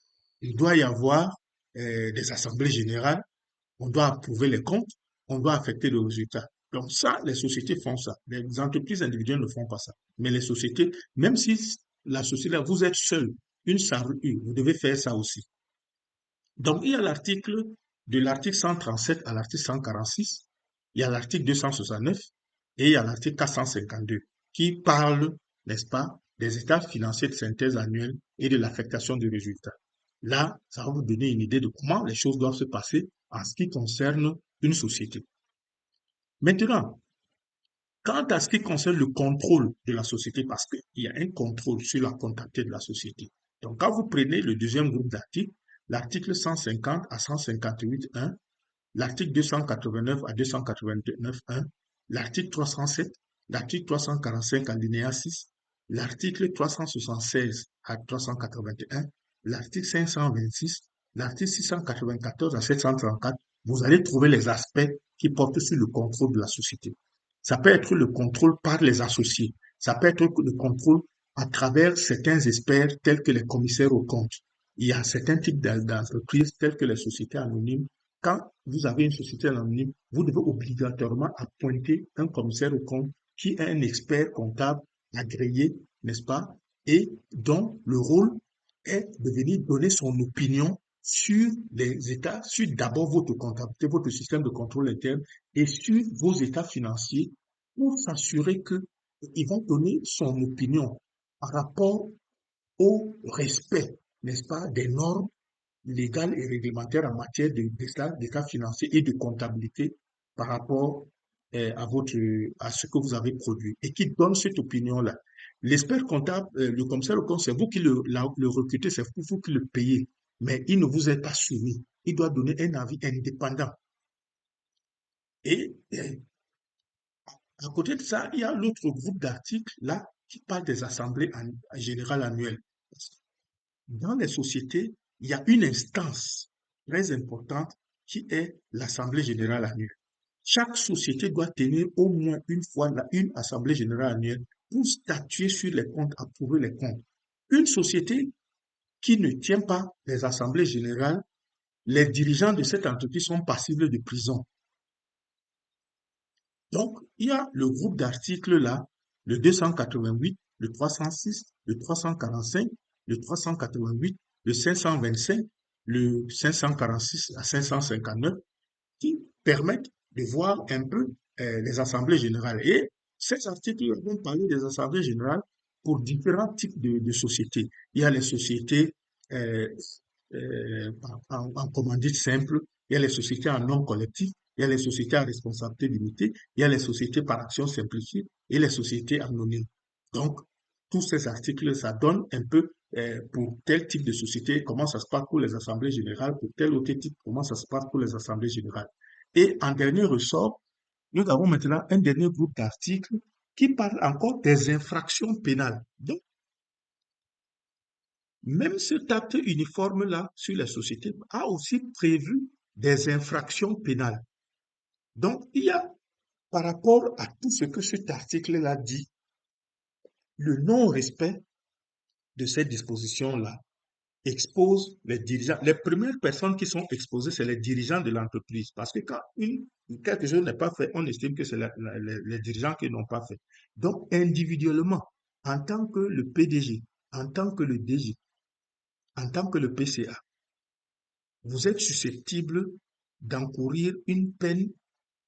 il doit y avoir des assemblées générales, on doit approuver les comptes, on doit affecter le résultat. Donc ça, les sociétés font ça. Les entreprises individuelles ne font pas ça. Mais les sociétés, même si la société, vous êtes seul, une SARU, vous devez faire ça aussi. Donc, il y a de l'article 137 à l'article 146, il y a l'article 269 et il y a l'article 452 qui parlent, n'est-ce pas, des états financiers de synthèse annuelle et de l'affectation du résultat. Là, ça va vous donner une idée de comment les choses doivent se passer en ce qui concerne une société. Maintenant, quant à ce qui concerne le contrôle de la société, parce qu'il y a un contrôle sur la comptabilité de la société. Donc, quand vous prenez le deuxième groupe d'articles, l'article 150 à 158.1, l'article 289 à 289.1, l'article 307, l'article 345 alinéa 6, l'article 376 à 381, l'article 526, l'article 694 à 734, vous allez trouver les aspects qui portent sur le contrôle de la société. Ça peut être le contrôle par les associés, ça peut être le contrôle à travers certains experts tels que les commissaires aux comptes. Il y a certains types d'entreprises telles que les sociétés anonymes. Quand vous avez une société anonyme, vous devez obligatoirement appointer un commissaire aux comptes qui est un expert comptable agréé, n'est-ce pas, et dont le rôle est de venir donner son opinion sur les états, sur d'abord votre comptabilité, votre système de contrôle interne et sur vos états financiers pour s'assurer qu'ils vont donner son opinion par rapport au respect, n'est-ce pas, des normes légales et réglementaires en matière d'état financier et de comptabilité par rapport à ce que vous avez produit et qui donne cette opinion-là. l'expert comptable, le commissaire au compte, c'est vous qui le recrutez, c'est vous qui le payez. Mais il ne vous est pas soumis. Il doit donner un avis indépendant. Et à côté de ça, il y a l'autre groupe d'articles là qui parle des assemblées générales annuelles. Dans les sociétés, il y a une instance très importante qui est l'assemblée générale annuelle. Chaque société doit tenir au moins une fois une assemblée générale annuelle pour statuer sur les comptes, approuver les comptes. Une société qui ne tient pas les assemblées générales, les dirigeants de cette entreprise sont passibles de prison. Donc, il y a le groupe d'articles là, le 288, le 306, le 345, le 388, le 525, le 546 à 559, qui permettent de voir un peu les assemblées générales. Et ces articles vont parler des assemblées générales pour différents types de sociétés. Il y a les sociétés euh, en commandite simple, il y a les sociétés en nom collectif, il y a les sociétés à responsabilité limitée, il y a les sociétés par action simplifiée et les sociétés anonymes. Donc, tous ces articles, ça donne un peu pour tel type de société, comment ça se passe pour les assemblées générales, pour tel autre type, comment ça se passe pour les assemblées générales. Et en dernier ressort, nous avons maintenant un dernier groupe d'articles qui parle encore des infractions pénales. Donc, même cet acte uniforme-là sur les sociétés a aussi prévu des infractions pénales. Donc, il y a, par rapport à tout ce que cet article-là dit, le non-respect de ces dispositions-là expose les dirigeants. Les premières personnes qui sont exposées, c'est les dirigeants de l'entreprise. Parce que quand quelque chose n'est pas fait, on estime que c'est les dirigeants qui n'ont pas fait. Donc, individuellement, en tant que le PDG, en tant que le DG, en tant que le PCA, vous êtes susceptible d'encourir une peine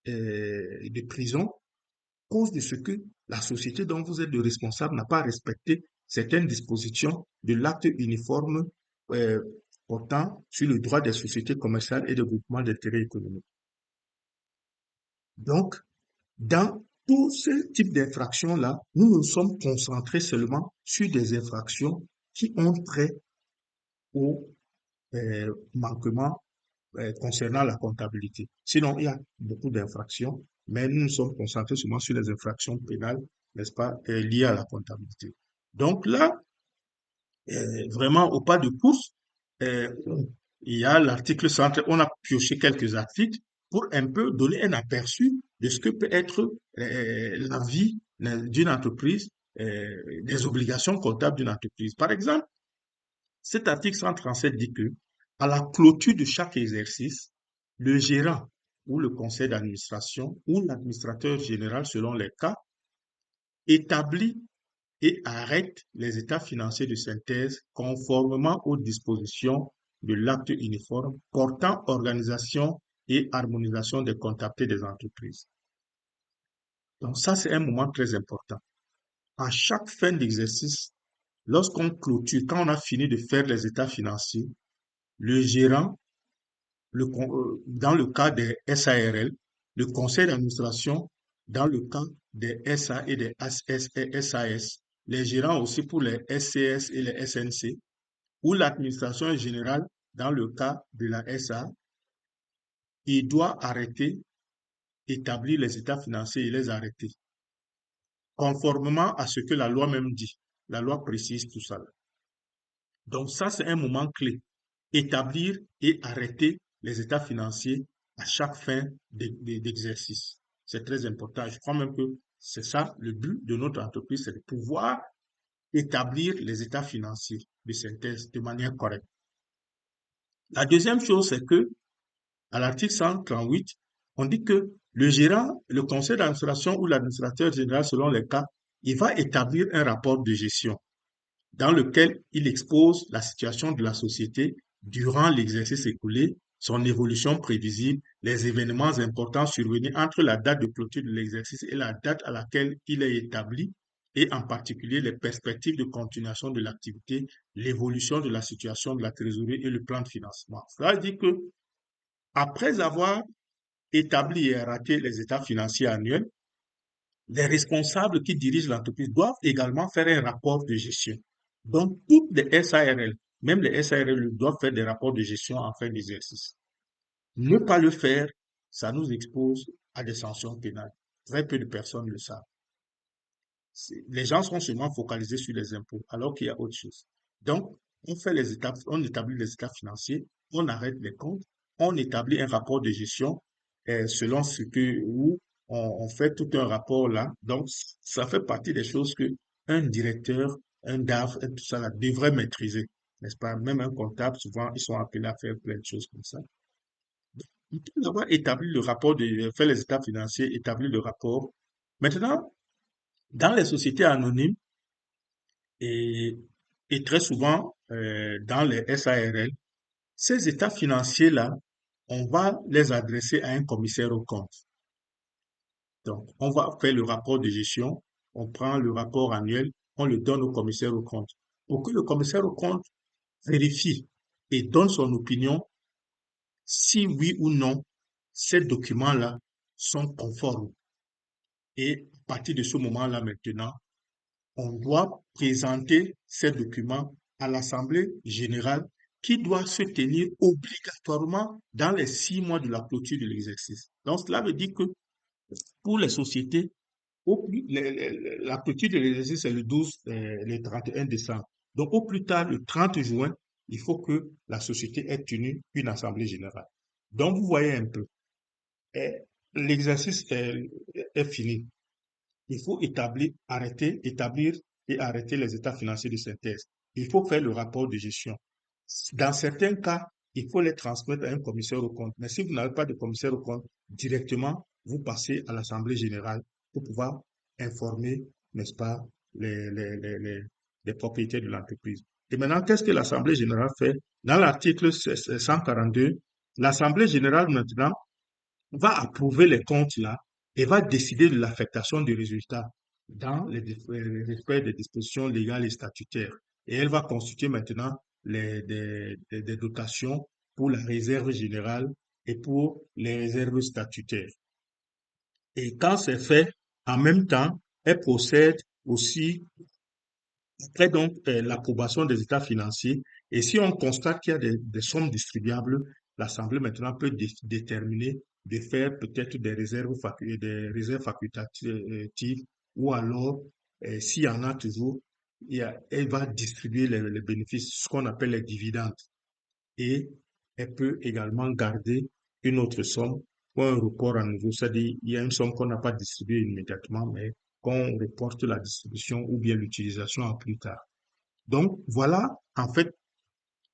de prison à cause de ce que la société dont vous êtes le responsable n'a pas respecté certaines dispositions de l'acte uniforme euh, portant sur le droit des sociétés commerciales et de groupements d'intérêt économique. Donc, dans tous ces types d'infractions-là, nous nous sommes concentrés seulement sur des infractions qui ont trait au manquement concernant la comptabilité. Sinon, il y a beaucoup d'infractions, mais nous nous sommes concentrés seulement sur les infractions pénales, n'est-ce pas, liées à la comptabilité. Donc là, vraiment au pas de course, euh, il y a l'article central, on a pioché quelques articles pour un peu donner un aperçu de ce que peut être la vie d'une entreprise, des obligations comptables d'une entreprise. Par exemple, cet article 137 dit que, à la clôture de chaque exercice, le gérant ou le conseil d'administration ou l'administrateur général, selon les cas, établit et arrête les états financiers de synthèse conformément aux dispositions de l'acte uniforme portant organisation et harmonisation des comptabilités des entreprises. Donc ça, c'est un moment très important. À chaque fin d'exercice, lorsqu'on clôture, quand on a fini de faire les états financiers, le gérant, dans le cas des SARL, le conseil d'administration, dans le cas des SA et des SAS, les gérants aussi pour les SCS et les SNC, ou l'administration générale, dans le cas de la SA, il doit arrêter, établir les états financiers et les arrêter, conformément à ce que la loi même dit. La loi précise tout ça. Donc ça, c'est un moment clé. Établir et arrêter les états financiers à chaque fin d'exercice. C'est très important. Je crois même que c'est ça le but de notre entreprise, c'est de pouvoir établir les états financiers de synthèse de manière correcte. La deuxième chose, c'est que à l'article 138, on dit que le gérant, le conseil d'administration ou l'administrateur général, selon les cas, il va établir un rapport de gestion dans lequel il expose la situation de la société durant l'exercice écoulé, son évolution prévisible, les événements importants survenus entre la date de clôture de l'exercice et la date à laquelle il est établi, et en particulier les perspectives de continuation de l'activité, l'évolution de la situation de la trésorerie et le plan de financement. Cela veut dire que après avoir établi et raté les états financiers annuels, les responsables qui dirigent l'entreprise doivent également faire un rapport de gestion. Donc, toutes les SARL, même les SARL doivent faire des rapports de gestion en fin d'exercice. Ne pas le faire, ça nous expose à des sanctions pénales. Très peu de personnes le savent. Les gens sont seulement focalisés sur les impôts, alors qu'il y a autre chose. Donc, on fait les étapes, on établit les états financiers, on arrête les comptes, on établit un rapport de gestion selon ce que où on fait tout un rapport là. Donc, ça fait partie des choses que un directeur, un DAF, et tout ça là, devrait maîtriser, n'est-ce pas? Même un comptable, souvent, ils sont appelés à faire plein de choses comme ça. Après avoir établi le rapport, fait les états financiers, établi le rapport. Maintenant, dans les sociétés anonymes, et, et très souvent, dans les SARL, ces états financiers-là, on va les adresser à un commissaire aux comptes. Donc, on va faire le rapport de gestion, on prend le rapport annuel, on le donne au commissaire aux comptes. Pour que le commissaire aux comptes vérifie et donne son opinion si oui ou non ces documents-là sont conformes. Et à partir de ce moment-là maintenant, on doit présenter ces documents à l'Assemblée générale qui doit se tenir obligatoirement dans les 6 mois de la clôture de l'exercice. Donc, cela veut dire que pour les sociétés, la clôture de l'exercice est le 12, le 31 décembre. Donc, au plus tard, le 30 juin, il faut que la société ait tenu une assemblée générale. Donc, vous voyez un peu, eh, l'exercice est fini. Il faut établir et arrêter les états financiers de synthèse. Il faut faire le rapport de gestion. Dans certains cas, il faut les transmettre à un commissaire aux comptes. Mais si vous n'avez pas de commissaire aux comptes, directement, vous passez à l'Assemblée générale pour pouvoir informer, n'est-ce pas, les propriétaires de l'entreprise. Et maintenant, qu'est-ce que l'Assemblée générale fait? Dans l'article 142, l'Assemblée générale, maintenant, va approuver les comptes là et va décider de l'affectation des résultats dans les respect des dispositions légales et statutaires. Et elle va constituer maintenant des dotations pour la réserve générale et pour les réserves statutaires. Et quand c'est fait, en même temps, elle procède aussi après donc l'approbation des états financiers. Et si on constate qu'il y a des sommes distribuables, l'Assemblée maintenant peut déterminer de faire peut-être des réserves facultatives ou alors, s'il y en a toujours, elle va distribuer les bénéfices, ce qu'on appelle les dividendes. Et elle peut également garder une autre somme pour un report à nouveau. C'est-à-dire, il y a une somme qu'on n'a pas distribuée immédiatement, mais qu'on reporte la distribution ou bien l'utilisation à plus tard. Donc, voilà, en fait,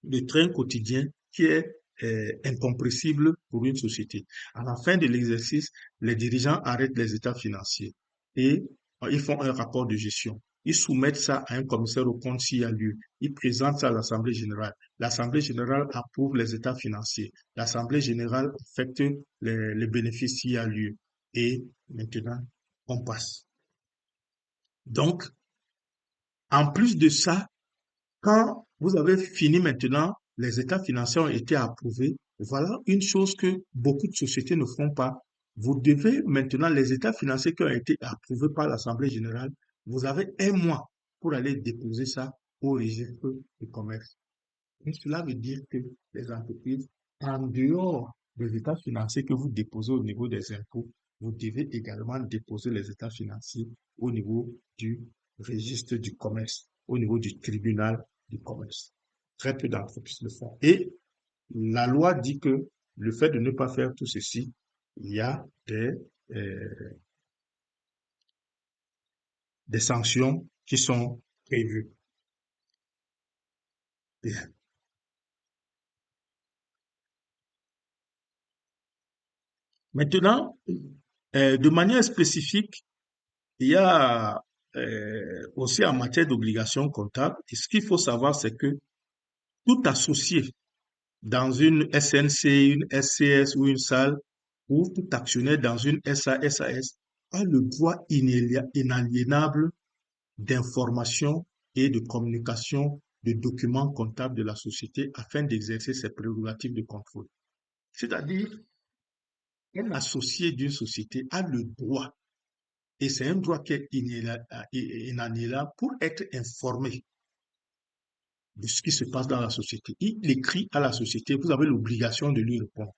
le train quotidien qui est incompressible pour une société. À la fin de l'exercice, les dirigeants arrêtent les états financiers et ils font un rapport de gestion. Ils soumettent ça à un commissaire au compte s'il y a lieu. Ils présentent ça à l'Assemblée générale. L'Assemblée générale approuve les états financiers. L'Assemblée générale affecte les bénéfices s'il y a lieu. Et maintenant, on passe. Donc, en plus de ça, quand vous avez fini maintenant, les états financiers ont été approuvés. Voilà une chose que beaucoup de sociétés ne font pas. Vous devez maintenant, les états financiers qui ont été approuvés par l'Assemblée générale, vous avez un mois pour aller déposer ça au registre du commerce. Et cela veut dire que les entreprises, en dehors des états financiers que vous déposez au niveau des impôts, vous devez également déposer les états financiers au niveau du registre du commerce, au niveau du tribunal du commerce. Très peu d'entreprises le font. Et la loi dit que le fait de ne pas faire tout ceci, il y a des sanctions qui sont prévues. Bien. Maintenant, de manière spécifique, il y a aussi en matière d'obligations comptables, et ce qu'il faut savoir, c'est que tout associé dans une SNC, une SCS ou une salle, ou tout actionnaire dans une SA, SAS, a le droit inaliénable d'information et de communication de documents comptables de la société afin d'exercer ses prérogatives de contrôle. C'est-à-dire, un associé d'une société a le droit Et c'est un droit qui est inaliénable pour être informé de ce qui se passe dans la société. Il écrit à la société, vous avez l'obligation de lui répondre.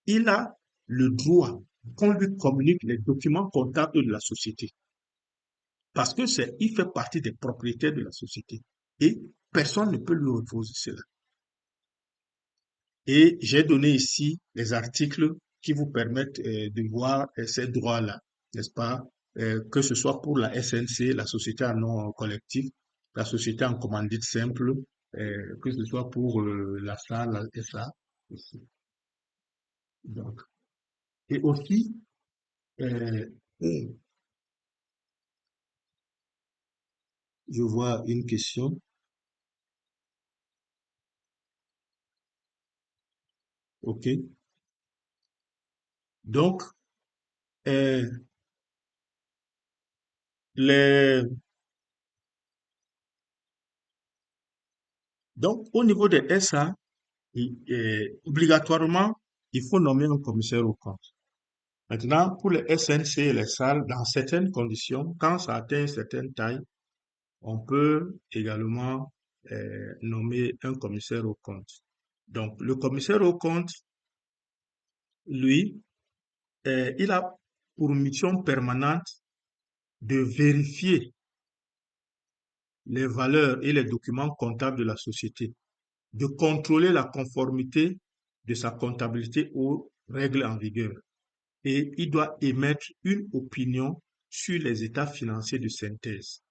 Il a le droit qu'on lui communique les documents comptables de la société. Parce que il fait partie des propriétaires de la société. Et personne ne peut lui refuser cela. Et j'ai donné ici les articles qui vous permettent de voir ces droits-là, n'est-ce pas? Que ce soit pour la SNC, la société en nom collectif, la société en commandite simple, que ce soit pour la SA, la SA. Aussi. Donc, et aussi, euh, je vois une question. OK. Donc, euh, les, donc, au niveau des SA, obligatoirement, il faut nommer un commissaire au compte. Maintenant, pour les SNC et les salles, dans certaines conditions, quand ça atteint une certaine taille, on peut également nommer un commissaire au compte. Donc, le commissaire au compte, lui, il a pour mission permanente de vérifier les valeurs et les documents comptables de la société, de contrôler la conformité de sa comptabilité aux règles en vigueur. Et il doit émettre une opinion sur les états financiers de synthèse,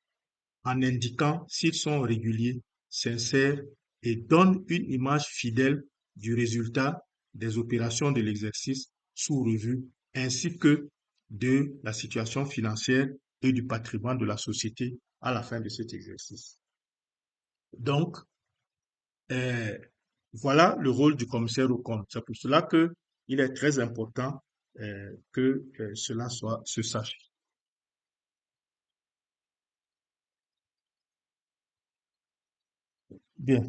en indiquant s'ils sont réguliers, sincères et donnent une image fidèle du résultat des opérations de l'exercice sous revue, ainsi que de la situation financière et du patrimoine de la société à la fin de cet exercice. Donc, euh, voilà le rôle du commissaire aux comptes. C'est pour cela que il est très important que cela se sache. Bien.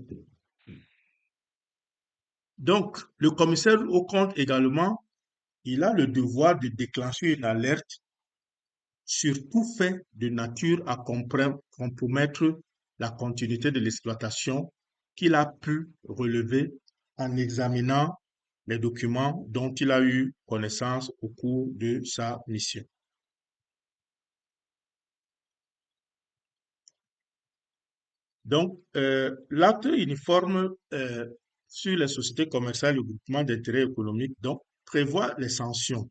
Donc, le commissaire aux comptes également, il a le devoir de déclencher une alerte sur tout fait de nature à compromettre la continuité de l'exploitation qu'il a pu relever en examinant les documents dont il a eu connaissance au cours de sa mission. Donc, l'acte uniforme sur les sociétés commerciales et groupements d'intérêt économique donc, prévoit les sanctions.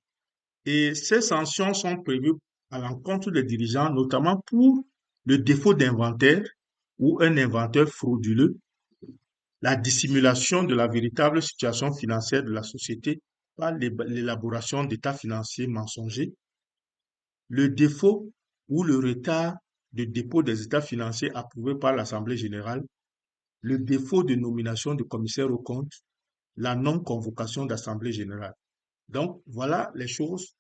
Et ces sanctions sont prévues à l'encontre des dirigeants, notamment pour le défaut d'inventaire ou un inventaire frauduleux, la dissimulation de la véritable situation financière de la société par l'élaboration d'états financiers mensongers, le défaut ou le retard de dépôt des états financiers approuvés par l'Assemblée générale, le défaut de nomination de commissaire aux comptes, la non-convocation d'Assemblée générale. Donc, voilà les choses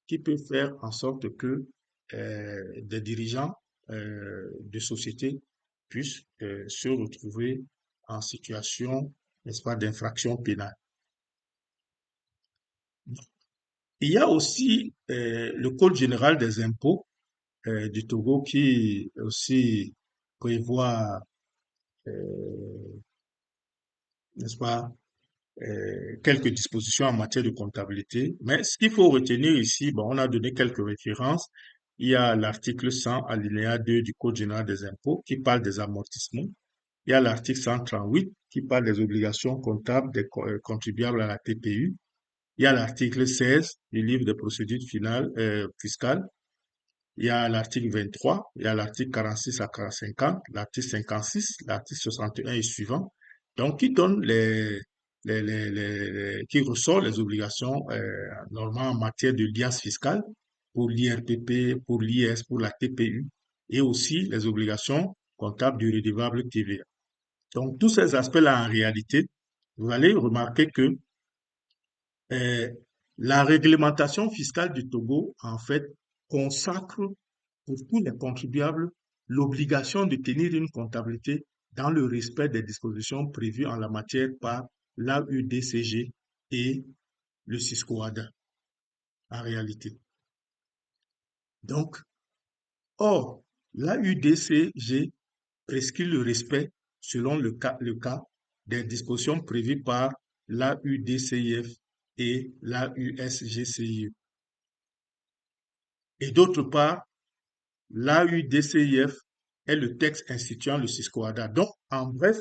qui peuvent faire en sorte que des dirigeants de société puissent se retrouver en situation, n'est-ce pas, d'infraction pénale. Il y a aussi le Code général des impôts du Togo qui aussi prévoit, n'est-ce pas, quelques dispositions en matière de comptabilité. Mais ce qu'il faut retenir ici, bon, on a donné quelques références. Il y a l'article 100, alinéa 2 du Code général des impôts qui parle des amortissements. Il y a l'article 138 qui parle des obligations comptables des contribuables à la TPU. Il y a l'article 16 du livre des procédures finales fiscales. Il y a l'article 23, il y a l'article 46 à 50, l'article 56, l'article 61 et suivant. Donc, qui donne qui ressort les obligations normalement en matière de liasse fiscale pour l'IRPP, pour l'IS, pour la TPU et aussi les obligations comptables du redevable TVA. Donc, tous ces aspects-là, en réalité, vous allez remarquer que euh, la réglementation fiscale du Togo, en fait, consacre pour tous les contribuables l'obligation de tenir une comptabilité dans le respect des dispositions prévues en la matière par l'AUDCG et le CISCOADA, en réalité. Donc, or, la UDCG prescrit le respect, selon le cas des dispositions prévues par la UDCIF et la USGCIE. Et d'autre part, l'AUDCIF est le texte instituant le CISCOADA. Donc, en bref,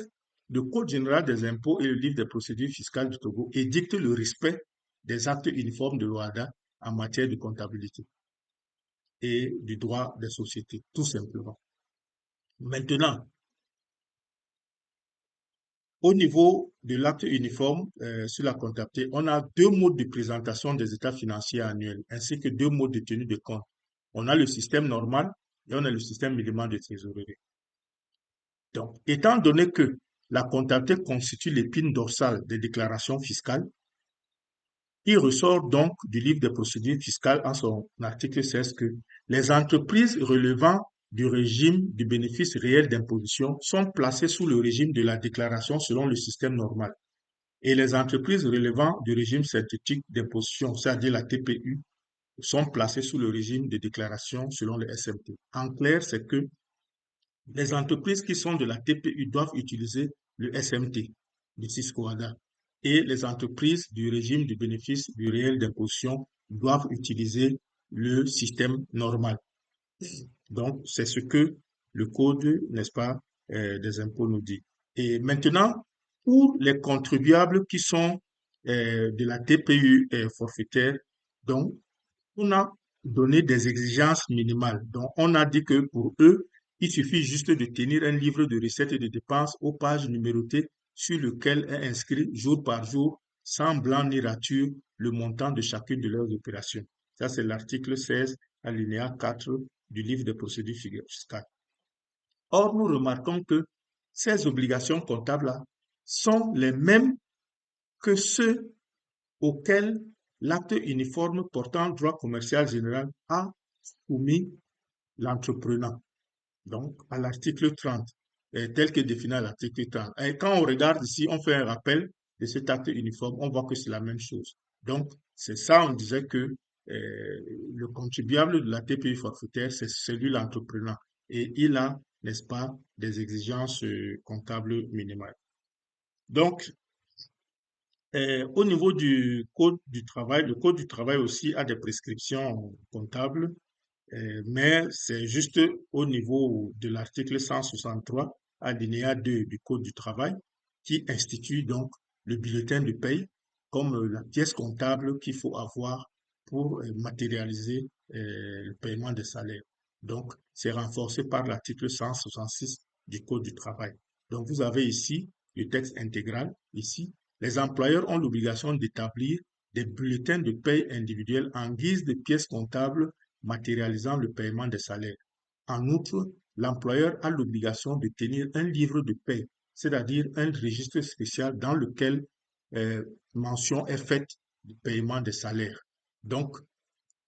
le Code général des impôts et le livre des procédures fiscales du Togo édictent le respect des actes uniformes de l'OADA en matière de comptabilité et du droit des sociétés, tout simplement. Maintenant, au niveau de l'acte uniforme sur la comptabilité, on a deux modes de présentation des états financiers annuels, ainsi que deux modes de tenue de compte. On a le système normal et on a le système minimal de trésorerie. Donc, étant donné que la comptabilité constitue l'épine dorsale des déclarations fiscales, il ressort donc du livre des procédures fiscales en son article 16 que les entreprises relevant du régime du bénéfice réel d'imposition sont placées sous le régime de la déclaration selon le système normal. Et les entreprises relevant du régime synthétique d'imposition, c'est-à-dire la TPU, sont placées sous le régime de déclaration selon le SMT. En clair, c'est que les entreprises qui sont de la TPU doivent utiliser le SMT, le CISCOADA, et les entreprises du régime du bénéfice du réel d'imposition doivent utiliser le système normal. Donc, c'est ce que le code, n'est-ce pas, des impôts nous dit. Et maintenant, pour les contribuables qui sont de la TPU forfaitaire, donc, on a donné des exigences minimales. Donc, on a dit que pour eux, il suffit juste de tenir un livre de recettes et de dépenses aux pages numérotées sur lequel est inscrit jour par jour, sans blanc ni rature, le montant de chacune de leurs opérations. Ça, c'est l'article 16, alinéa 4 du livre des procédures fiscales. Or, nous remarquons que ces obligations comptables-là sont les mêmes que ceux auxquels l'acte uniforme portant droit commercial général a soumis l'entrepreneur. Donc, à l'article 30, tel que défini à l'article 30. Et quand on regarde ici, on fait un rappel de cet acte uniforme, on voit que c'est la même chose. Donc, c'est ça, on disait que le contribuable de la TPI forfaitaire, c'est celui l'entrepreneur. Et il a, n'est-ce pas, des exigences comptables minimales. Donc, au niveau du code du travail, le code du travail aussi a des prescriptions comptables, mais c'est juste au niveau de l'article 163, alinéa 2 du code du travail, qui institue donc le bulletin de paye comme la pièce comptable qu'il faut avoir pour matérialiser le paiement des salaires. Donc, c'est renforcé par l'article 166 du code du travail. Donc, vous avez ici le texte intégral, ici, les employeurs ont l'obligation d'établir des bulletins de paie individuels en guise de pièces comptables matérialisant le paiement des salaires. En outre, l'employeur a l'obligation de tenir un livre de paie, c'est-à-dire un registre spécial dans lequel mention est faite du paiement des salaires. Donc,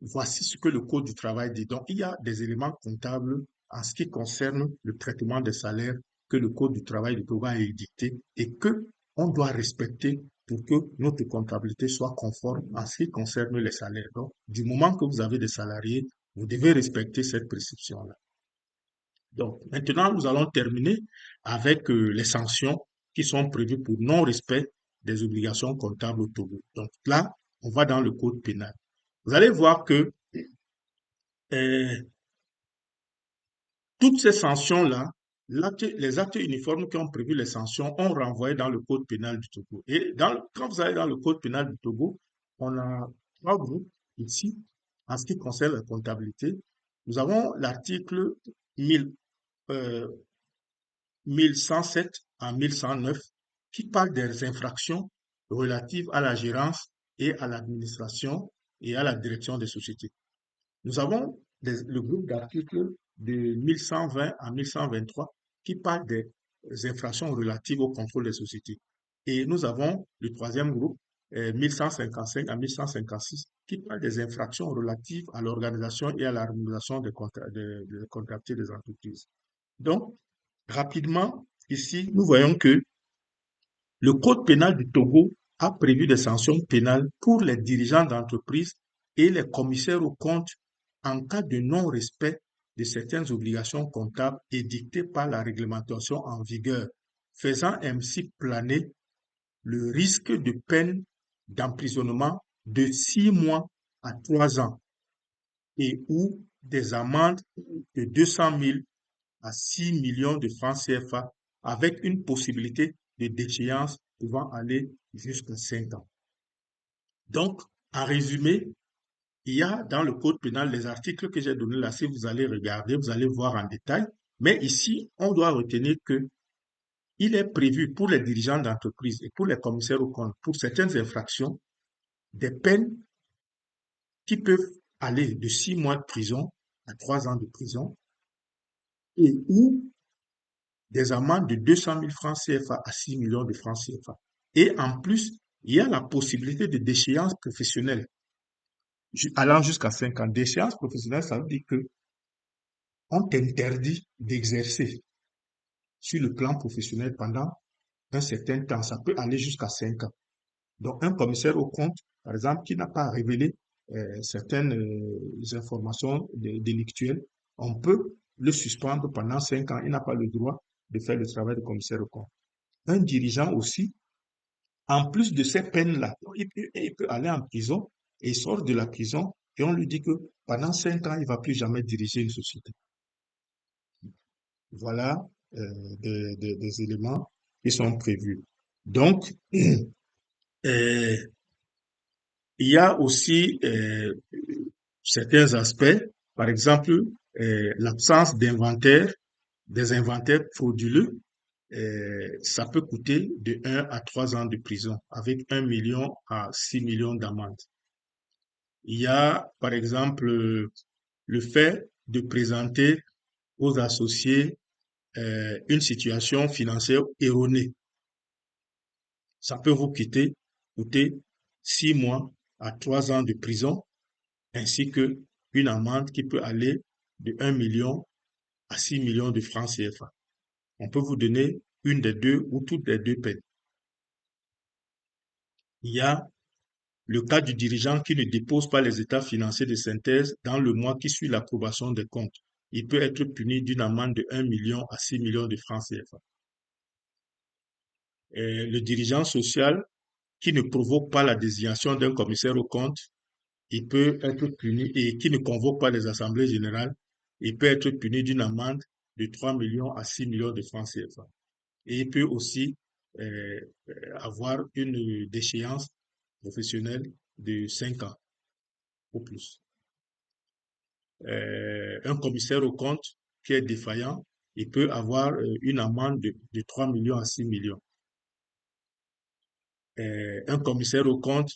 voici ce que le Code du travail dit. Donc, il y a des éléments comptables en ce qui concerne le traitement des salaires que le Code du travail du Togo a édicté et que on doit respecter pour que notre comptabilité soit conforme en ce qui concerne les salaires. Donc, du moment que vous avez des salariés, vous devez respecter cette prescription-là. Donc, maintenant, nous allons terminer avec les sanctions qui sont prévues pour non-respect des obligations comptables au Togo. Donc là, on va dans le code pénal. Vous allez voir que euh, toutes ces sanctions-là, les actes uniformes qui ont prévu les sanctions ont renvoyé dans le code pénal du Togo. Et quand vous allez dans le code pénal du Togo, on a trois groupes ici en ce qui concerne la comptabilité. Nous avons l'article 1107 à 1109 qui parle des infractions relatives à la gérance et à l'administration et à la direction des sociétés. Nous avons le groupe d'articles de 1120 à 1123 qui parle des infractions relatives au contrôle des sociétés. Et nous avons le troisième groupe, 1155 à 1156, qui parle des infractions relatives à l'organisation et à l'harmonisation de comptabilité des entreprises. Donc, rapidement, ici, nous voyons que le Code pénal du Togo a prévu des sanctions pénales pour les dirigeants d'entreprise et les commissaires aux comptes en cas de non-respect de certaines obligations comptables édictées par la réglementation en vigueur, faisant ainsi planer le risque de peine d'emprisonnement de 6 mois à 3 ans et ou des amendes de 200 000 à 6 millions de francs CFA avec une possibilité de déchéance pouvant aller jusqu'à 5 ans. Donc, en résumé, il y a dans le code pénal les articles que j'ai donnés là, si vous allez regarder, vous allez voir en détail. Mais ici, on doit retenir que il est prévu pour les dirigeants d'entreprise et pour les commissaires aux comptes, pour certaines infractions, des peines qui peuvent aller de 6 mois de prison à 3 ans de prison et ou des amendes de 200 000 francs CFA à 6 millions de francs CFA. Et en plus, il y a la possibilité de déchéance professionnelle allant jusqu'à 5 ans. Déchéance professionnelle, ça veut dire que on t'interdit d'exercer sur le plan professionnel pendant un certain temps. Ça peut aller jusqu'à 5 ans. Donc, un commissaire aux comptes, par exemple, qui n'a pas révélé certaines informations délictuelles, on peut le suspendre pendant 5 ans. Il n'a pas le droit de faire le travail de commissaire aux comptes. Un dirigeant aussi, en plus de ces peines-là, il peut aller en prison et il sort de la prison et on lui dit que pendant 5 ans, il ne va plus jamais diriger une société. Voilà des éléments qui sont prévus. Donc, euh, il y a aussi certains aspects, par exemple, l'absence d'inventaire, des inventaires frauduleux, ça peut coûter de 1 à 3 ans de prison avec 1 million à 6 millions d'amendes. Il y a, par exemple, le fait de présenter aux associés une situation financière erronée. Ça peut vous coûter 6 mois à 3 ans de prison ainsi que une amende qui peut aller de 1 million à 6 millions de francs CFA. On peut vous donner une des deux ou toutes les deux peines. Il y a le cas du dirigeant qui ne dépose pas les états financiers de synthèse dans le mois qui suit l'approbation des comptes. Il peut être puni d'une amende de 1 million à 6 millions de francs CFA. Et le dirigeant social qui ne provoque pas la désignation d'un commissaire aux comptes, il peut être puni et qui ne convoque pas les assemblées générales, il peut être puni d'une amende de 3 millions à 6 millions de francs CFA. Et il peut aussi euh, avoir une déchéance professionnelle de 5 ans ou plus. Un commissaire aux comptes qui est défaillant, il peut avoir une amende de 3 millions à 6 millions. Un commissaire aux comptes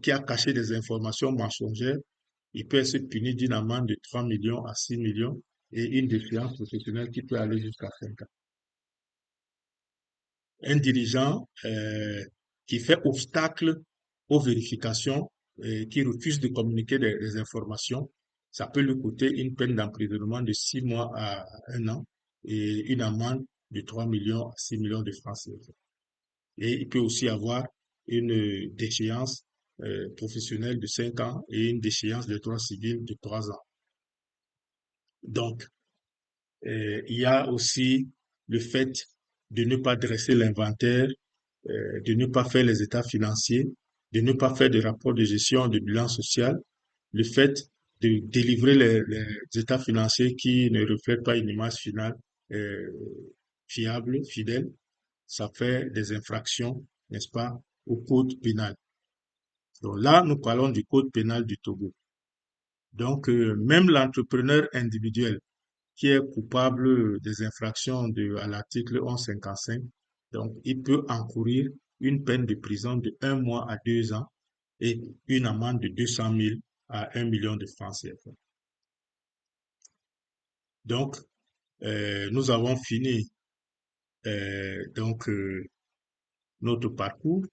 qui a caché des informations mensongères, il peut être puni d'une amende de 3 millions à 6 millions et une défiance professionnelle qui peut aller jusqu'à 5 ans. Un dirigeant qui fait obstacle aux vérifications, qui refuse de communiquer des informations, ça peut lui coûter une peine d'emprisonnement de 6 mois à 1 an et une amende de 3 millions à 6 millions de francs CFA. Et il peut aussi avoir une déchéance professionnelle de 5 ans et une déchéance de droit civil de 3 ans. Donc, il y a aussi le fait de ne pas dresser l'inventaire, de ne pas faire les états financiers, de ne pas faire de rapport de gestion de bilan social, le fait de délivrer les états financiers qui ne reflètent pas une image finale euh, fiable, fidèle, ça fait des infractions, n'est-ce pas, au code pénal. Donc là, nous parlons du code pénal du Togo. Donc, même l'entrepreneur individuel qui est coupable des infractions à l'article 1155, donc il peut encourir une peine de prison de 1 mois à 2 ans et une amende de 200 000 à 1 million de francs CFA. Donc, nous avons fini donc notre parcours.